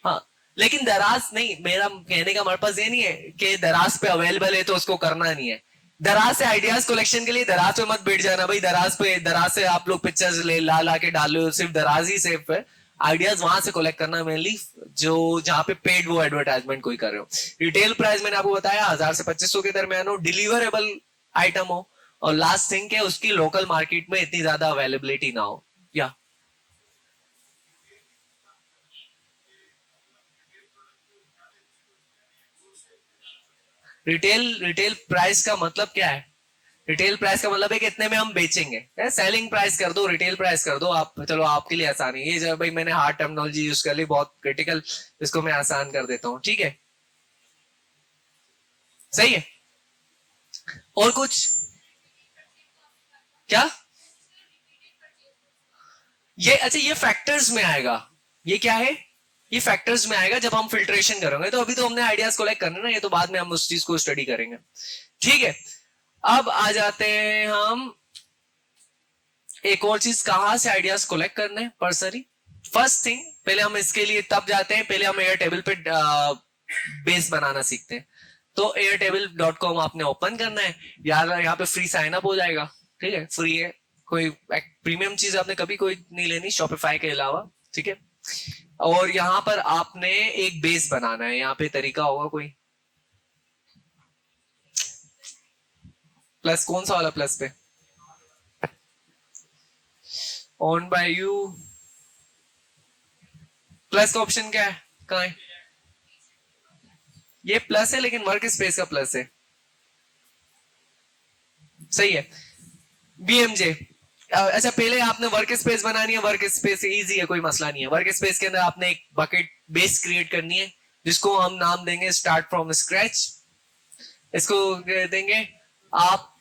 हाँ, लेकिन दराज नहीं, मेरा कहने का पर्पज ये नहीं है कि दराज पे अवेलेबल है तो उसको करना नहीं है। दराज से आइडियाज कलेक्शन के लिए दराज पे मत बैठ जाना भाई, दराज से आप लोग पिक्चर्स ले ला ला के डालो, सिर्फ दराज ही सेफ है। आइडियाज वहां से कलेक्ट करना मेनली, जो जहां पे पेड वो एडवर्टाइजमेंट कोई कर रहे हो। रिटेल प्राइस मैंने आपको बताया 1000 से 2500 के दरमियान हो, डिलीवरेबल आइटम हो, और लास्ट थिंग के उसकी लोकल मार्केट में इतनी ज्यादा अवेलेबिलिटी ना हो। या रिटेल रिटेल प्राइस का मतलब क्या है? रिटेल प्राइस का मतलब है कि इतने में हम बेचेंगे। सेलिंग प्राइस कर दो, रिटेल प्राइस कर दो आप, चलो आपके लिए आसानी है। ये जब भाई मैंने हार्ड टर्मिनोलॉजी यूज कर ली, बहुत क्रिटिकल, इसको मैं आसान कर देता हूँ, ठीक है? सही है। और कुछ? क्या? ये अच्छा ये फैक्टर्स में आएगा, ये क्या है, ये फैक्टर्स में आएगा जब हम फिल्ट्रेशन करेंगे। तो अभी तो हमने आइडियाज कलेक्ट करने ना, ये तो बाद में हम उस चीज को स्टडी करेंगे। ठीक है, अब आ जाते हैं हम एक और चीज, कहां से आइडियाज कलेक्ट करने पर्सनली। फर्स्ट थिंग, पहले हम इसके लिए तब जाते हैं, पहले हम एयर टेबल पे बेस बनाना सीखते हैं। तो airtable.com आपने ओपन करना है यार, यहाँ पे फ्री साइन अप हो जाएगा। ठीक है, फ्री है, कोई प्रीमियम चीज आपने कभी कोई नहीं लेनी शॉपिफाई के अलावा। ठीक है, और यहाँ पर आपने एक बेस बनाना है, यहाँ पे तरीका होगा कोई, प्लस कौन सा वाला प्लस पे, ओन बाय यू, प्लस का ऑप्शन क्या है, कहाँ है, ये प्लस है लेकिन वर्क स्पेस का प्लस है, सही है। बीएमजे, अच्छा पहले आपने वर्क स्पेस बनानी है, वर्क स्पेस इजी है, कोई मसला नहीं है। वर्क स्पेस के अंदर आपने एक बकेट बेस क्रिएट करनी है जिसको हम नाम देंगे स्टार्ट फ्रॉम स्क्रैच। इसको देंगे आप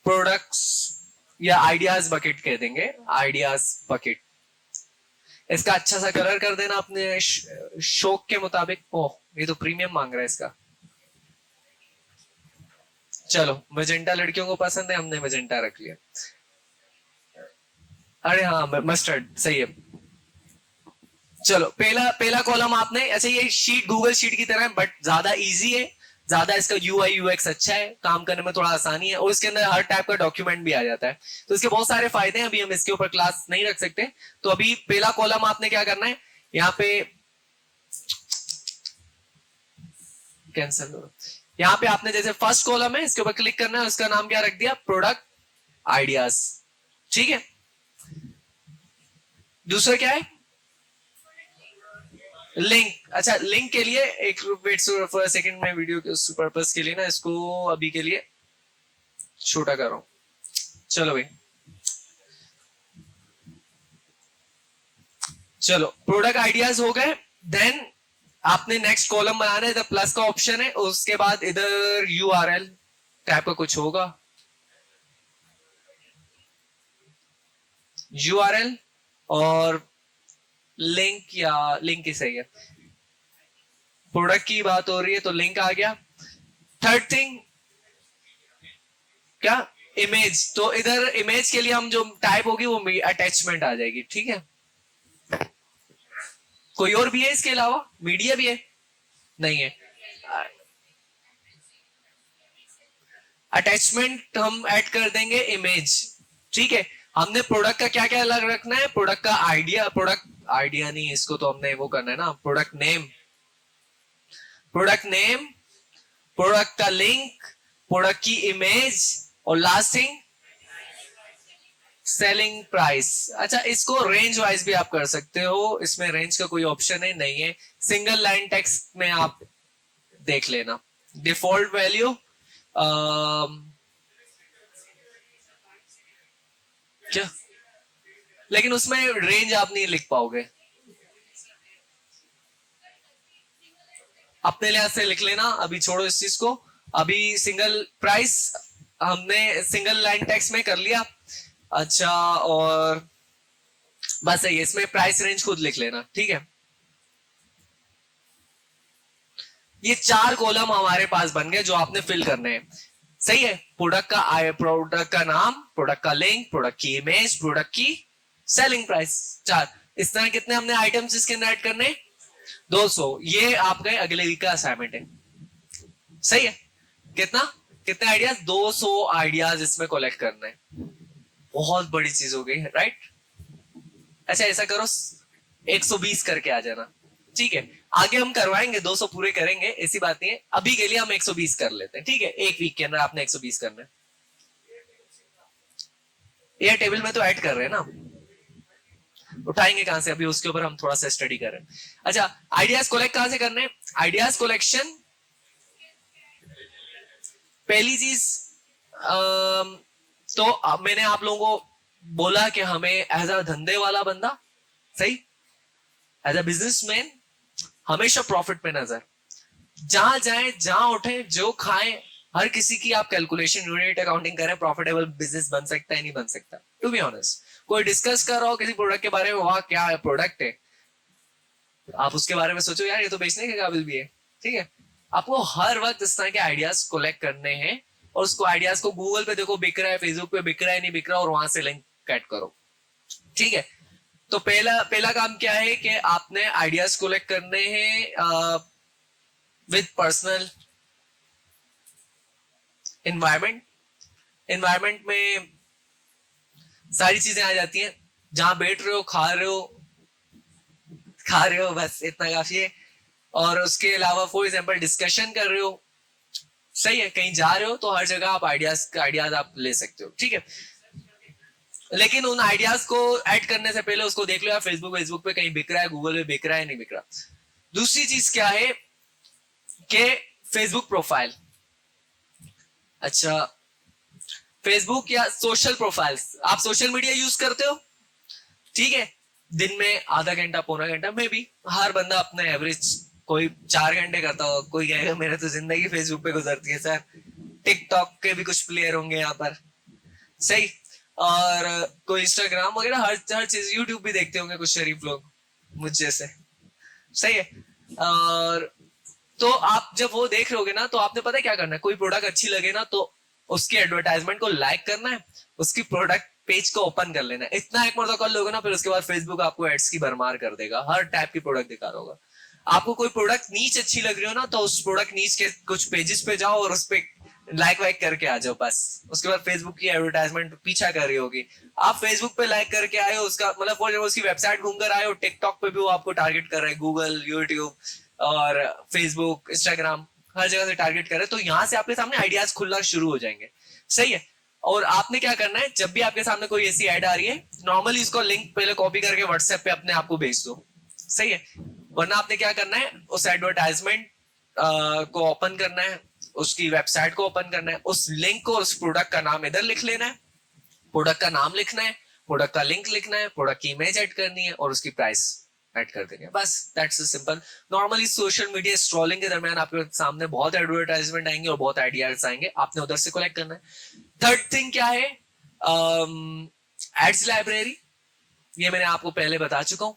प्रोडक्ट्स या आइडियाज बकेट कह देंगे, आइडियाज बकेट। इसका अच्छा सा कलर कर देना अपने शौक के मुताबिक। ओह ये तो प्रीमियम मांग रहा है इसका, चलो मजेंटा लड़कियों को पसंद है, हमने मजेंटा रख लिया। अरे हाँ मस्टर्ड सही है। चलो पहला पहला कॉलम आपने, अच्छा ये शीट गूगल शीट की तरह है बट ज्यादा इजी है, ज्यादा इसका यूआई यूएक्स अच्छा है, काम करने में थोड़ा आसानी है, और इसके अंदर हर टाइप का डॉक्यूमेंट भी आ जाता है। तो इसके बहुत सारे फायदे हैं, अभी हम इसके ऊपर क्लास नहीं रख सकते। तो अभी पहला कॉलम आपने क्या करना है, यहाँ पे कैंसिल, यहाँ पे आपने जैसे फर्स्ट कॉलम है इसके ऊपर क्लिक करना है, उसका नाम क्या रख दिया, प्रोडक्ट आइडियाज। ठीक है, दूसरा क्या है, लिंक। अच्छा लिंक के लिए एक वेट फॉर सेकंड में, वीडियो के पर्पस के लिए ना इसको अभी के लिए छोटा कर रहा हूं। चलो भाई, चलो प्रोडक्ट आइडियाज हो गए। देन आपने नेक्स्ट कॉलम बनाना है, इधर प्लस का ऑप्शन है, उसके बाद इधर यूआरएल टाइप का कुछ होगा, यूआरएल और लिंक, या लिंक ही सही है, प्रोडक्ट की बात हो रही है तो लिंक आ गया। थर्ड थिंग क्या, इमेज। तो इधर इमेज के लिए हम जो टाइप होगी वो अटैचमेंट आ जाएगी। ठीक है, कोई और भी है इसके अलावा, मीडिया भी है, नहीं है, अटैचमेंट हम ऐड कर देंगे इमेज। ठीक है, हमने प्रोडक्ट का क्या क्या अलग रखना है, प्रोडक्ट का आइडिया, प्रोडक्ट आइडिया नहीं, इसको तो हमने वो करना है ना, product name, product name, product का लिंक, प्रोडक्ट की इमेज, और लास्ट थिंग सेलिंग प्राइस। अच्छा इसको रेंज वाइज भी आप कर सकते हो, इसमें रेंज का कोई ऑप्शन है नहीं है, सिंगल लाइन टेक्स्ट में आप देख लेना। डिफॉल्ट वैल्यू क्या, लेकिन उसमें रेंज आप नहीं लिख पाओगे, अपने लिहाज से लिख लेना, अभी छोड़ो इस चीज को। अभी सिंगल प्राइस हमने सिंगल लाइन टेक्स्ट में कर लिया। अच्छा और बस है, इसमें प्राइस रेंज खुद लिख लेना। ठीक है, ये चार कॉलम हमारे पास बन गए जो आपने फिल करने हैं। सही है, प्रोडक्ट का प्रोडक्ट का नाम, प्रोडक्ट का लिंक, प्रोडक्ट की इमेज, प्रोडक्ट की सेलिंग प्राइस, चार। इस तरह कितने हमने आइटम्स इसके अंदर ऐड करने, 200। ये आपके अगले वीक का असाइनमेंट है। सही है, कितना, कितने आइडियाज, 200 आइडियाज इसमें कलेक्ट करना है। बहुत बड़ी चीज हो गई है, राइट। अच्छा ऐसा करो 120 करके आ जाना। ठीक है, आगे हम करवाएंगे, 200 पूरे करेंगे, ऐसी बात नहीं है, अभी के लिए हम 120 कर लेते हैं। ठीक है, एक वीक के अंदर आपने 120 करना है। एयर टेबल में तो ऐड कर रहे हैं ना, उठाएंगे कहां से, अभी उसके ऊपर हम थोड़ा सा स्टडी कर रहे हैं। अच्छा आइडियाज कलेक्ट कहां से करने, आइडियाज कलेक्शन पहली चीज, तो मैंने आप लोगों को बोला कि हमें एज अ धंधे वाला बंदा, सही, एज अ बिजनेसमैन हमेशा प्रॉफिट पे नजर, जहां जाए जहां उठे जो खाए, हर किसी की आप कैलकुलेशन यूनिट अकाउंटिंग करें, प्रॉफिटेबल बिजनेस बन सकता है नहीं बन सकता, टू बी ऑनेस्ट। कोई डिस्कस कर रहा हो किसी प्रोडक्ट के बारे में, वाह क्या प्रोडक्ट है, आप उसके बारे में सोचो यार ये तो बेचने के काबिल भी है। ठीक है, आपको हर वक्त इस तरह के आइडियाज कलेक्ट करने हैं और उसको आइडियाज को गूगल पे देखो बिक रहा है, फेसबुक पे बिक रहा है नहीं बिक रहा, और वहां से लिंक कट करो। ठीक है, तो पहला पहला काम क्या है कि आपने आइडियाज कलेक्ट करने हैं विद पर्सनल एनवायरमेंट। एनवायरमेंट में सारी चीजें आ जाती हैं, जहां बैठ रहे हो, खा रहे हो, बस इतना काफी है। और उसके अलावा फॉर एग्जाम्पल डिस्कशन कर रहे हो, सही है, कहीं जा रहे हो तो हर जगह आप आइडियाज आप ले सकते हो। ठीक है, लेकिन उन आइडियाज को ऐड करने से पहले उसको देख लो यार फेसबुक पे कहीं बिक रहा है, गूगल पे बिक रहा है नहीं बिक रहा। दूसरी चीज क्या है कि फेसबुक प्रोफाइल, अच्छा फेसबुक या सोशल प्रोफाइल्स, आप सोशल मीडिया यूज करते हो, ठीक है, दिन में आधा घंटा पौना घंटा में भी, हर बंदा अपना एवरेज, कोई 4 घंटे करता हो, कोई कहेगा मेरा तो जिंदगी फेसबुक पे गुजरती है सर, टिकटॉक के भी कुछ प्लेयर होंगे यहाँ पर, सही, और कोई इंस्टाग्राम वगैरह हर चीज, यूट्यूब भी देखते होंगे कुछ शरीफ लोग मुझ जैसे, सही है। और तो आप जब वो देख रहे होगे ना, तो आपने पता है क्या करना है, कोई प्रोडक्ट अच्छी लगे ना तो उसकी एडवर्टाइजमेंट को लाइक करना है, उसकी प्रोडक्ट पेज को ओपन कर लेना है, इतना एक मरतबा कर लोगे ना, फिर उसके बाद फेसबुक आपको एड्स की भरमार कर देगा, हर टाइप की प्रोडक्ट दिखा रहा होगा। आपको कोई प्रोडक्ट नीच अच्छी लग रही हो ना, तो उस प्रोडक्ट नीच के कुछ पेजेस पे जाओ और उस पे लाइक वाइक करके आ जाओ, बस उसके बाद फेसबुक की एडवर्टाइजमेंट पीछा कर रही होगी। आप फेसबुक पे लाइक करके आए हो, उसका मतलब वो जब उसकी वेबसाइट घूमकर आए हो, टिकटॉक पे भी वो आपको टारगेट कर रहा है, गूगल, यूट्यूब और फेसबुक, इंस्टाग्राम, हर जगह से टारगेट कर रहे हैं, तो यहाँ से आपके सामने आइडियाज खुलना शुरू हो जाएंगे, सही है। और आपने क्या करना है, जब भी आपके सामने कोई ऐसी ऐड आ रही है, नॉर्मली इसको लिंक पहले कॉपी करके व्हाट्सएप पे अपने आप को भेज दो, सही है। वरना आपने क्या करना है, उस एडवर्टाइजमेंट को ओपन करना है, उसकी वेबसाइट को ओपन करना है, उस लिंक को, उस प्रोडक्ट का नाम इधर लिख लेना है, प्रोडक्ट का नाम लिखना है, प्रोडक्ट का लिंक लिखना है, प्रोडक्ट की इमेज ऐड करनी है और उसकी प्राइस ऐड कर देनी है, बस that's simple. Normally social media scrolling के दरमियान आपके सामने बहुत एडवर्टाइजमेंट आएंगे और बहुत आइडियाज आएंगे, आपने उधर से कलेक्ट करना है। थर्ड थिंग क्या है, एड्स लाइब्रेरी, ये मैंने आपको पहले बता चुका हूं।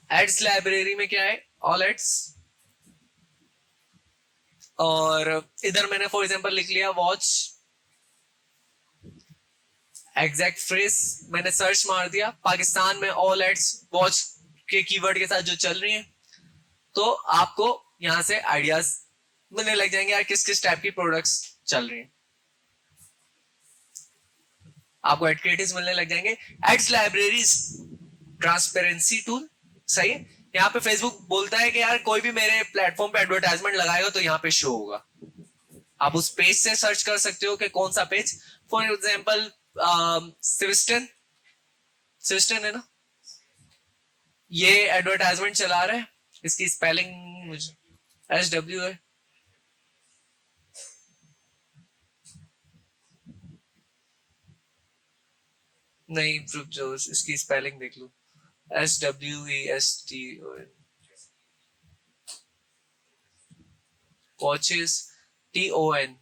एड्स लाइब्रेरी में क्या है, ऑल एड्स, और इधर मैंने फॉर एग्जांपल लिख लिया वॉच, एग्जैक्ट फ्रेज मैंने सर्च मार दिया, पाकिस्तान में ऑल एड्स वॉच के कीवर्ड के साथ जो चल रही है, तो आपको यहां से आइडियाज मिलने लग जाएंगे यार किस किस टाइप की प्रोडक्ट्स चल रही हैं, आपको एड क्रिएटिव्स मिलने लग जाएंगे। एड्स लाइब्रेरीज ट्रांसपेरेंसी टूल, सही है। यहाँ पे फेसबुक बोलता है कि यार कोई भी मेरे प्लेटफॉर्म पे एडवर्टाइजमेंट लगाएगा तो यहाँ पे शो होगा, आप उस पेज से सर्च कर सकते हो कि कौन सा पेज, फॉर एग्जाम्पल सिविस्टन, सिविस्टन है ना, ये एडवर्टाइजमेंट चला रहा है, इसकी स्पेलिंग मुझे SW है, नहीं रुक जाओ इसकी स्पेलिंग देख लो, SWESTON, watches, TON,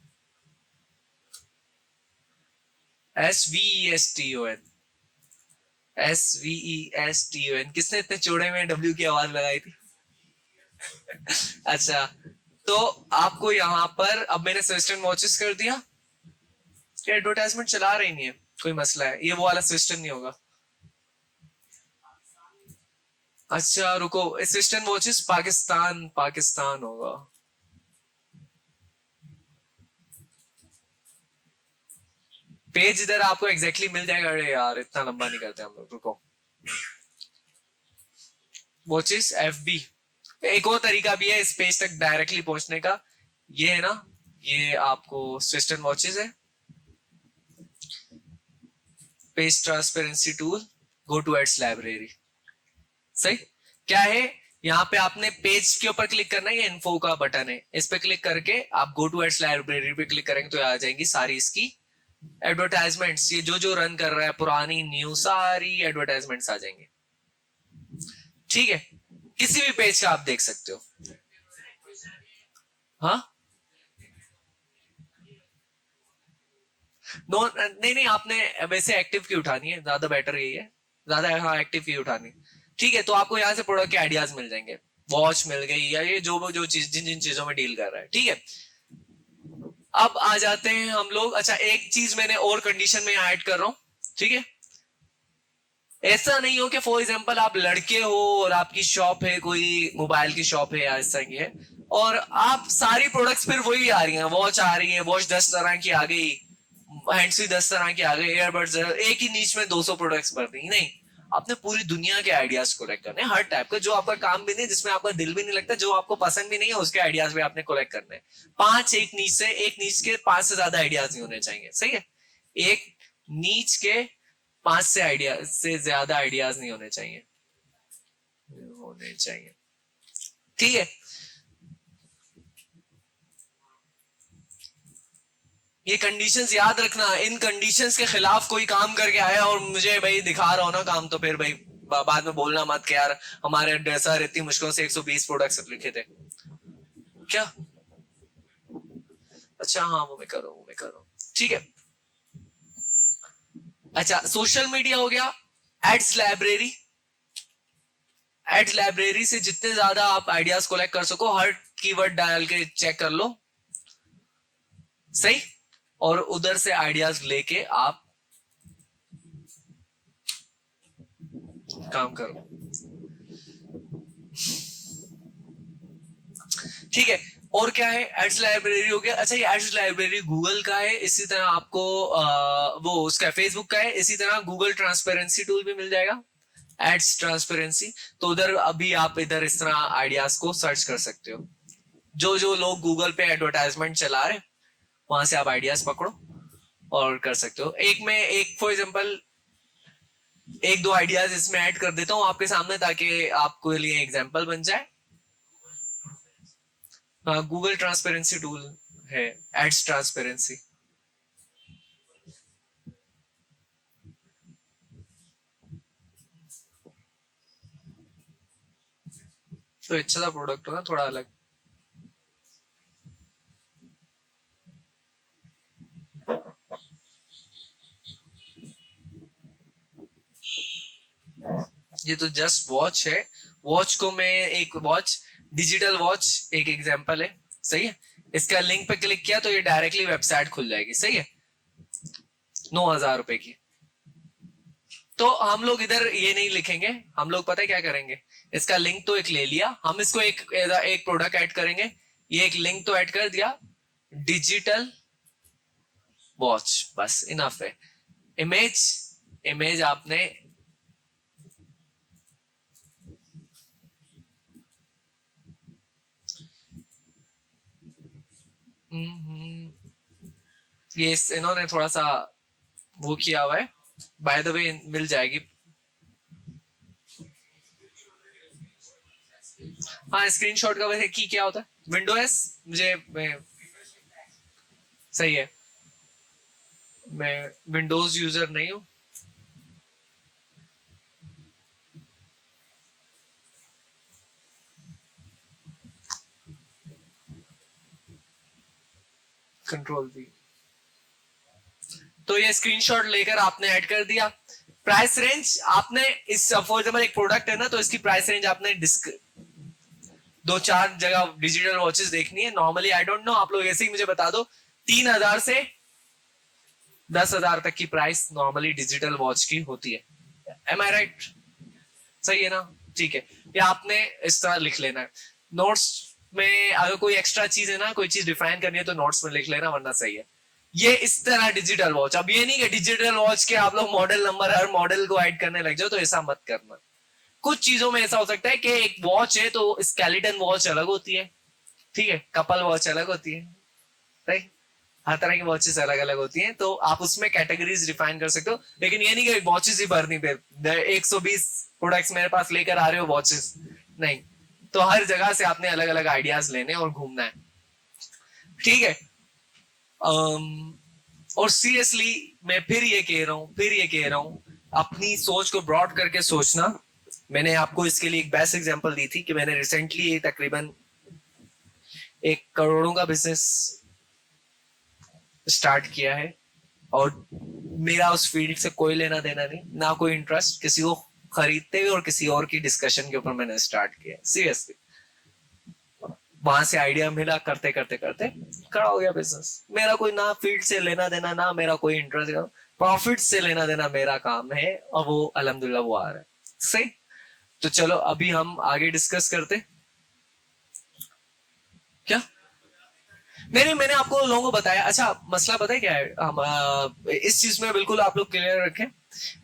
SVESTON, SVESTON, किसने इतने चौड़े में W की आवाज लगाई थी? अच्छा, तो आपको यहाँ पर, अब मैंने सिस्टम वॉचेस कर दिया, एडवर्टाइजमेंट चला रही नहीं है, कोई मसला है, ये वो वाला सिस्टम नहीं होगा। अच्छा रुको, असिस्टेंट वॉचेस पाकिस्तान, पाकिस्तान होगा, पेज इधर आपको एग्जैक्टली मिल जाएगा, अरे यार इतना लंबा नहीं करते हम लोग, रुको, वॉचेस FB, एक और तरीका भी है इस पेज तक डायरेक्टली पहुंचने का, ये है ना, ये आपको सिस्टम वॉचेस है, page transparency tool, go to ads library, सही। क्या है, यहाँ पे आपने पेज के ऊपर क्लिक करना है, ये इन्फो का बटन है, इस पे क्लिक करके आप गो टू एड्स लाइब्रेरी पे क्लिक करेंगे तो आ जाएंगी सारी इसकी एडवर्टाइजमेंट्स, ये जो जो रन कर रहा है, पुरानी न्यू सारी एडवर्टाइजमेंट्स आ जाएंगे, ठीक है, किसी भी पेज का आप देख सकते हो। हाँ नो नहीं नहीं, आपने वैसे एक्टिव की उठानी है, ज्यादा बेटर यही है, ज्यादा हाँ एक्टिव की उठानी। ठीक है, तो आपको यहाँ से प्रोडक्ट के आइडियाज मिल जाएंगे, वॉच मिल गई या ये जो चीज जिन जिन चीजों में डील कर रहा है। ठीक है, अब आ जाते हैं हम लोग। अच्छा, एक चीज मैंने और कंडीशन में ऐड कर रहा हूं। ठीक है, ऐसा नहीं हो कि फॉर एग्जाम्पल आप लड़के हो और आपकी शॉप है, कोई मोबाइल की शॉप है या ऐसा की है, और आप सारी प्रोडक्ट्स फिर वही आ रही हैं, वॉच आ रही है, वॉच 10 तरह की आ गई, हैंड्स भी 10 तरह के आ गए, एयरबड्स एक ही नीच में 200 प्रोडक्ट्स भर दी। नहीं, आपने पूरी दुनिया के आइडियाज कलेक्ट करने हैं, हर टाइप का, जो आपका काम भी नहीं, जिसमें आपका दिल भी नहीं लगता, जो आपको पसंद भी नहीं है, उसके आइडियाज भी आपने कलेक्ट करने हैं। पांच, एक नीच के 5 से ज्यादा आइडियाज नहीं होने चाहिए। सही है, एक नीच के 5 से आइडिया से ज्यादा आइडियाज नहीं होने चाहिए। ठीक है, ये कंडीशंस याद रखना। इन कंडीशंस के खिलाफ कोई काम करके आया और मुझे भाई दिखा रहा हो ना काम, तो फिर भाई बाद में बोलना मत कि यार हमारे सर इतनी मुश्किलों से 120 प्रोडक्ट्स लिखे थे। क्या? अच्छा हाँ, वो मैं कर रहा हूँ। ठीक है, अच्छा सोशल मीडिया हो गया, एड्स लाइब्रेरी। एड्स लाइब्रेरी से जितने ज्यादा आप आइडियाज कलेक्ट कर सको, हर कीवर्ड डाल के चेक कर लो। सही, और उधर से आइडियाज लेके आप काम करो। ठीक है, और क्या है? एड्स लाइब्रेरी हो गया। अच्छा, ये एड्स लाइब्रेरी गूगल का है, इसी तरह आपको वो उसका फेसबुक का है, इसी तरह गूगल ट्रांसपेरेंसी टूल भी मिल जाएगा, एड्स ट्रांसपेरेंसी। तो उधर अभी आप इधर इस तरह आइडियाज को सर्च कर सकते हो, जो जो लोग गूगल पे एडवर्टाइजमेंट चला रहे, वहां से आप आइडियाज पकड़ो और कर सकते हो। एक फॉर एग्जाम्पल एक दो आइडियाज इसमें ऐड कर देता हूँ आपके सामने, ताकि आपको लिए एग्जाम्पल बन जाए। गूगल ट्रांसपेरेंसी टूल है, एड्स ट्रांसपेरेंसी। तो अच्छा सा प्रोडक्ट हो ना, थोड़ा अलग। ये तो जस्ट वॉच है। वॉच को मैं एक वॉच, डिजिटल वॉच एक एग्जांपल है। सही है, इसका लिंक पे क्लिक किया तो ये डायरेक्टली वेबसाइट खुल जाएगी। सही है, 9,000 रुपए की। तो हम लोग इधर ये नहीं लिखेंगे, हम लोग पता है क्या करेंगे, इसका लिंक तो एक ले लिया, हम इसको एक प्रोडक्ट ऐड करेंगे, ये एक लिंक तो ऐड कर दिया, डिजिटल वॉच, बस इनफ है। इमेज, इमेज आपने ये इन्होंने थोड़ा सा वो किया हुआ है, बाय द वे मिल जाएगी। हाँ, स्क्रीनशॉट का वैसे की क्या होता है? विंडो एस, सही है, मैं विंडोज यूजर नहीं हूँ। Control we. तो ये स्क्रीनशॉट लेकर आपने ऐड कर दिया। प्राइस रेंज आपने इस फॉर एग्जाम्पल एक प्रोडक्ट है ना, तो इसकी प्राइस रेंज आपने दो चार जगह डिजिटल वॉचेस देखनी है। नॉर्मली आई डोंट नो, आप लोग ऐसे ही मुझे बता दो, 3,000 से 10,000 तक की प्राइस नॉर्मली डिजिटल वॉच की होती है। एम आई राइट? सही है ना? ठीक है, ये आपने इस तरह लिख लेना है। नोट्स में अगर कोई एक्स्ट्रा चीज है ना, कोई चीज डिफाइन करनी है तो नोट्स में लिख लेना, वरना सही है। ये इस तरह डिजिटल वॉच। अब ये नहीं कि डिजिटल वॉच के आप लोग मॉडल नंबर हर मॉडल को ऐड करने लग जाओ, तो ऐसा मत करना। कुछ चीजों में ऐसा हो सकता है कि एक वॉच है तो स्केलेटन वॉच अलग होती है, ठीक है, कपल वॉच अलग होती है, राइट? हर तरह की वॉचेस अलग अलग होती हैं, तो आप उसमें कैटेगरीज डिफाइन कर सकते हो। लेकिन ये नहीं कि वॉचेस ही भरनी पे 120 प्रोडक्ट्स मेरे पास लेकर आ रहे हो वॉचेस, नहीं। तो हर जगह से आपने अलग अलग आइडियाज लेने और घूमना है। ठीक है, और सीरियसली मैं फिर ये कह रहा हूं, अपनी सोच को ब्रॉड करके सोचना। मैंने आपको इसके लिए एक बेस्ट एग्जांपल दी थी कि मैंने रिसेंटली तकरीबन 1 करोड़ों का बिजनेस स्टार्ट किया है, और मेरा उस फील्ड से कोई लेना देना नहीं, ना कोई इंटरेस्ट, किसी को खरीदते हुए और किसी और की डिस्कशन के ऊपर मैंने स्टार्ट किया सीरियसली। वहां से आइडिया मिला, करते करते करते खड़ा हो गया बिजनेस। मेरा कोई ना फील्ड से लेना देना, ना मेरा कोई इंटरेस्ट, प्रॉफिट से लेना देना मेरा काम है, और वो अल्हम्दुलिल्लाह वो आ रहा है सही। तो चलो अभी हम आगे डिस्कस करते। क्या? नहीं नहीं, मैंने आपको लोगों को बताया। अच्छा मसला पता है क्या है, हम इस चीज में बिल्कुल आप लोग क्लियर रखें।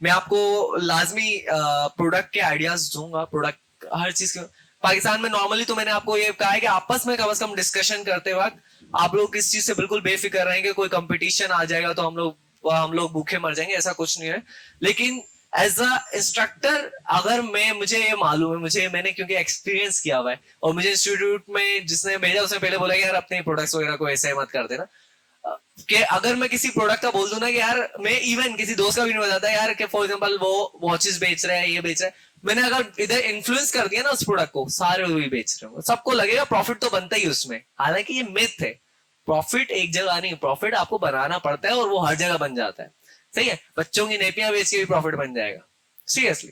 मैं आपको लाजमी प्रोडक्ट के आइडियाज दूंगा, प्रोडक्ट हर चीज के। पाकिस्तान में नॉर्मली तो मैंने आपको ये कहा है कि आपस में कम से कम डिस्कशन करते वक्त आप लोग किस चीज से बिल्कुल बेफिक्र रहेंगे, कोई कंपटीशन आ जाएगा तो हम लोग भूखे मर जाएंगे, ऐसा कुछ नहीं है। लेकिन एज अ इंस्ट्रक्टर, अगर मुझे ये मालूम है, मैंने क्योंकि एक्सपीरियंस किया हुआ है, और मुझे इंस्टीट्यूट में जिसने भेजा उसने पहले बोला कि यार अपने प्रोडक्ट्स वगैरह को ऐसे मत कर देना। कि अगर मैं किसी प्रोडक्ट का बोल दूं ना कि यार, मैं इवन किसी दोस्त का भी नहीं बताता यार कि फॉर एग्जांपल वो वॉचेस बेच रहा है, ये बेच रहा है, मैंने अगर इधर इन्फ्लुएंस कर दिया ना उस प्रोडक्ट को, सारे वही बेच रहे हो, सबको लगेगा प्रॉफिट तो बनता ही उसमें। हालांकि ये मिथ है, प्रॉफिट एक जगह नहीं, प्रॉफिट आपको बनाना पड़ता है और वो हर जगह बन जाता है। सही है, बच्चों की नेपियां बेच के भी प्रॉफिट बन जाएगा सीरियसली।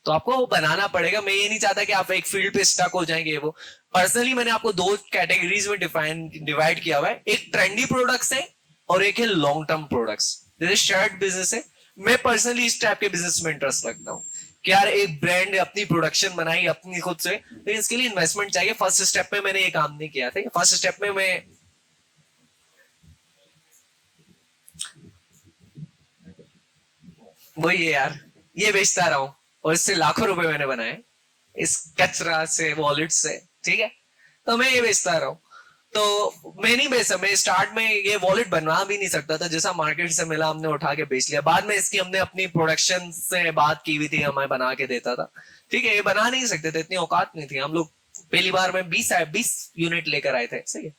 तो आपको वो बनाना पड़ेगा। मैं ये नहीं चाहता कि आप एक फील्ड पे स्टक हो जाएंगे। वो पर्सनली मैंने आपको दो कैटेगरीज में डिवाइड किया हुआ है, एक ट्रेंडी प्रोडक्ट्स है और एक है लॉन्ग टर्म प्रोडक्ट्स। जैसे शर्ट बिजनेस है, मैं पर्सनली इस टाइप के बिजनेस में इंटरेस्ट रखता हूँ कि यार एक ब्रांड अपनी प्रोडक्शन बनाई अपनी खुद से, लेकिन इसके लिए इन्वेस्टमेंट चाहिए। फर्स्ट स्टेप में मैंने ये काम नहीं किया था। फर्स्ट स्टेप में मैं वही है यार, ये बेचता रहा हूँ और इससे लाखों रुपए मैंने बनाए, इस कचरा से, वॉलेट से। ठीक है, तो मैं ये बेचता रहा हूँ। तो मैं नहीं बेच सकता, मैं स्टार्ट में ये वॉलेट बनवा भी नहीं सकता था, जैसा मार्केट से मिला हमने उठा के बेच लिया। बाद में इसकी हमने अपनी प्रोडक्शन से बात की हुई थी, हमें बना के देता था। ठीक है, ये बना नहीं सकते थे, इतनी औकात नहीं थी हम लोग। पहली बार में 20 यूनिट लेकर आए थे। सही है,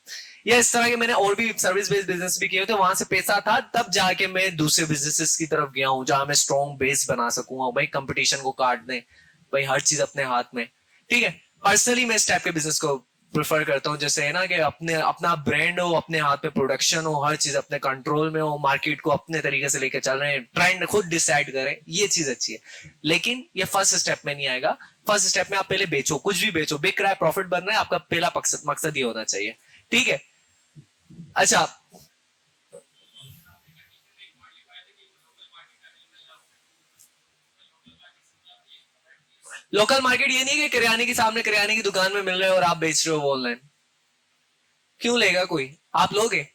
या इस तरह के मैंने और भी सर्विस बेस्ड बिजनेस भी किए थे, वहां से पैसा था, तब जाके मैं दूसरे बिजनेसेस की तरफ गया हूँ जहां मैं स्ट्रॉन्ग बेस बना सकूंगा, भाई कंपटीशन को काट दें, भाई हर चीज अपने हाथ में। ठीक है, पर्सनली मैं इस टाइप के बिजनेस को प्रेफर करता हूँ, जैसे है ना कि अपने अपना ब्रांड हो, अपने हाथ में प्रोडक्शन हो, हर चीज अपने कंट्रोल में हो, मार्केट को अपने तरीके से लेकर चल रहे हैं, ट्रेंड खुद डिसाइड करें, ये चीज अच्छी है। लेकिन ये फर्स्ट स्टेप में नहीं आएगा। फर्स्ट स्टेप में आप पहले बेचो, कुछ भी बेचो, बिक रहा है, प्रॉफिट बन रहा है, आपका पहला मकसद ये होना चाहिए। ठीक है। अच्छा, लोकल मार्केट ये नहीं है कि किराने के सामने किराने की दुकान में मिल रहे हो और आप बेच रहे हो ऑनलाइन। क्यों लेगा कोई? आप लोगे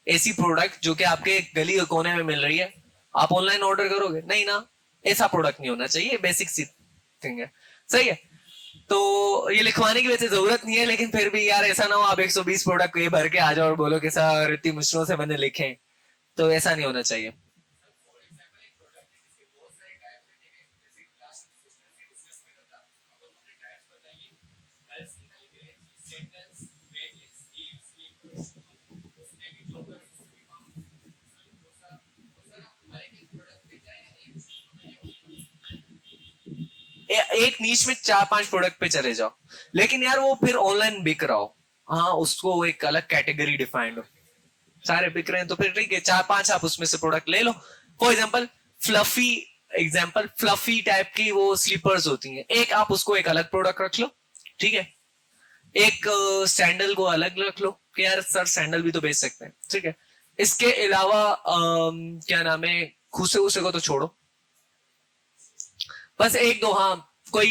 ऐसी प्रोडक्ट जो कि आपके गली कोने में मिल रही है, आप ऑनलाइन ऑर्डर करोगे? नहीं ना, ऐसा प्रोडक्ट नहीं होना चाहिए, बेसिक सी थिंग है। सही है, तो ये लिखवाने की वैसे जरूरत नहीं है, लेकिन फिर भी यार ऐसा ना हो आप 120 प्रोडक्ट को ये भर के आ जाओ और बोलो कि सर इतनी मुश्किलों से मैंने लिखे, तो ऐसा नहीं होना चाहिए। एक नीच में 4-5 प्रोडक्ट पे चले जाओ, लेकिन यार वो फिर ऑनलाइन बिक रहा हो, हाँ उसको एक अलग कैटेगरी डिफाइंड हो, सारे बिक रहे हैं तो फिर ठीक है, 4-5 आप उसमें से प्रोडक्ट ले लो। For fluffy example fluffy type की वो स्लीपर्स होती हैं, एक आप उसको एक अलग प्रोडक्ट रख लो। ठीक है, एक सैंडल को अलग रख लो कि यार सर सैंडल भी तो बेच सकते हैं। ठीक है, इसके अलावा क्या नाम है, खूसे उसे को तो छोड़ो, बस एक दो, हाँ कोई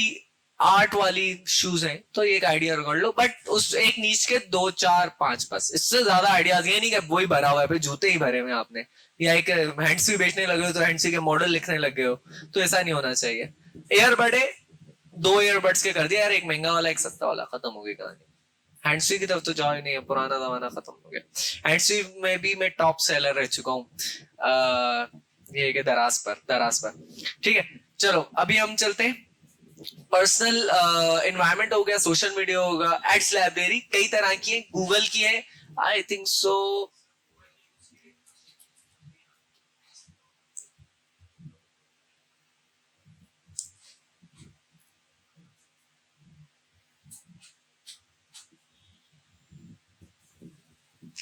आर्ट वाली शूज है तो एक आइडिया कर लो, बट उस एक नीच के 2 4 5, बस इससे ज्यादा आइडियाज। ये नहीं कि वही भरा हुआ है, फिर जूते ही भरे हुए हैं आपने, या एक हैंड्स भी बेचने लगे हो तो हैंड्स के मॉडल लिखने लगे हो, तो ऐसा नहीं होना चाहिए। ईयरबड है, 2 ईयरबड्स के कर दिया यार, एक महंगा वाला एक सस्ता वाला, खत्म हो गई कहानी। हैंड्स की तरफ तो जाओ ही नहीं है, पुराना जमाना खत्म हो गया। हैंड्स में भी मैं टॉप सेलर रह चुका हूँ, ये कि दराज पर। ठीक है, चलो अभी हम चलते हैं। पर्सनल एनवायरनमेंट हो गया, सोशल मीडिया होगा, एड्स लाइब्रेरी कई तरह की है, गूगल की है, आई थिंक सो।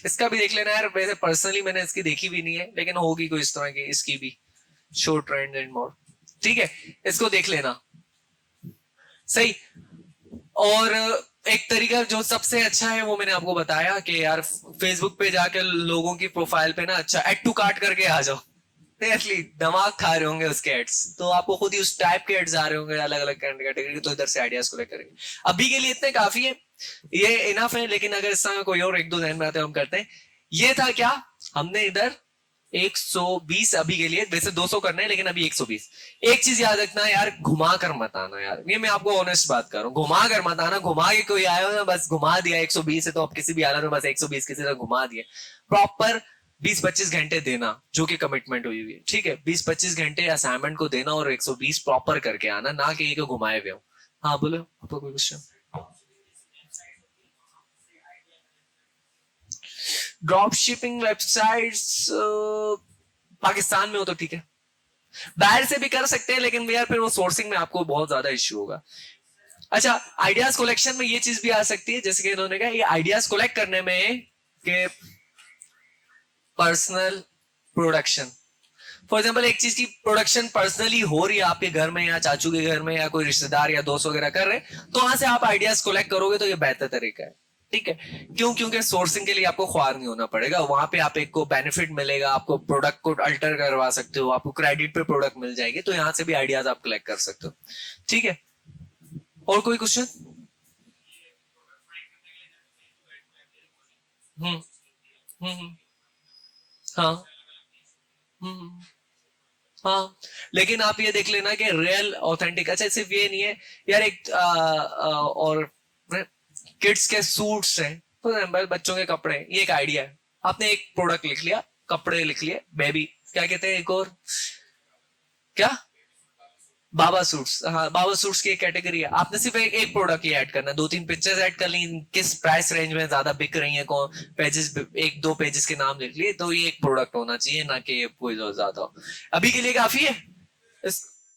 इसका भी देख लेना यार, वैसे पर्सनली मैंने इसकी देखी भी नहीं है, लेकिन होगी कोई इस तरह की इसकी भी, शो ट्रेंड एंड मोर। ठीक है, इसको देख लेना। सही। और एक तरीका जो सबसे अच्छा है वो मैंने आपको बताया कि यार फेसबुक पे जाकर लोगों की प्रोफाइल पे ना अच्छा एड टू कार्ट करके आ जाओ। सीरियसली दिमाग खा रहे होंगे उसके एड्स, तो आपको खुद ही उस टाइप के एड्स आ रहे होंगे अलग अलग कैटेगरी, तो इधर से आइडियाज को लेकर अभी के लिए इतने काफी है, ये इनफ है। लेकिन अगर इस समय कोई और एक दो ध्यान में आते हम करते हैं। ये था क्या, हमने इधर 120 अभी के लिए, वैसे 200 करना है लेकिन अभी 120। एक चीज याद रखना यार, घुमा कर मत आना यार, ये मैं आपको ऑनेस्ट बात कर रहा हूँ, घुमा कर मत आना। घुमा के कोई आया हो ना, बस घुमा दिया 120 है तो आप किसी भी हालत में बस 120 किसी तरह घुमा दिए। प्रॉपर 20-25 घंटे देना जो कि कमिटमेंट हुई हुई है, ठीक है, 20-25 घंटे असाइनमेंट को देना और 120 प्रॉपर करके आना, ना कि ये घुमाए हुए हो। हाँ बोलो, आपको कोई question? Drop shipping websites Pakistan में हो तो ठीक है, बाहर से भी कर सकते हैं, लेकिन यार फिर वो सोर्सिंग में आपको बहुत ज्यादा इश्यू होगा। अच्छा, आइडियाज कलेक्शन में ये चीज भी आ सकती है, जैसे कि इन्होंने कहा ये आइडियाज कलेक्ट करने में कि पर्सनल प्रोडक्शन, फॉर एग्जाम्पल एक चीज की प्रोडक्शन पर्सनली हो रही है आपके घर में या चाचू के घर में या कोई रिश्तेदार या दोस्त वगैरह कर रहे हैं, तो वहां से आप आइडियाज कलेक्ट करोगे तो ये बेहतर तरीका है। ठीक है, क्यों? क्योंकि सोर्सिंग के लिए आपको ख्वार नहीं होना पड़ेगा, वहां पे आप एक को बेनिफिट मिलेगा, आपको प्रोडक्ट को अल्टर करवा सकते हो, आपको क्रेडिट पे प्रोडक्ट मिल जाएगी, तो यहां से भी आइडियाज आप कलेक्ट कर सकते हो। ठीक है, और कोई क्वेश्चन? हम्म। हम्म। हाँ। हम्म। हाँ, लेकिन आप ये देख लेना कि रियल ऑथेंटिक, अच्छा सिर्फ ये नहीं है यार, एक और किड्स के सूट्स हैं, फॉर एग्जाम्पल बच्चों के कपड़े, ये एक आइडिया है। आपने एक प्रोडक्ट लिख लिया, कपड़े लिख लिए, बेबी क्या कहते हैं एक और, क्या, बाबा सूट्स, हाँ बाबा सूट्स की एक कैटेगरी है। आपने सिर्फ एक प्रोडक्ट ही ऐड करना है, 2-3 पिक्चर्स ऐड कर ली, किस प्राइस रेंज में ज्यादा बिक रही है, कौन पेजेस, एक दो पेजेस के नाम लिख लिए, तो ये एक प्रोडक्ट होना चाहिए, ना कि कोई ज्यादा हो। अभी के लिए काफी है। इस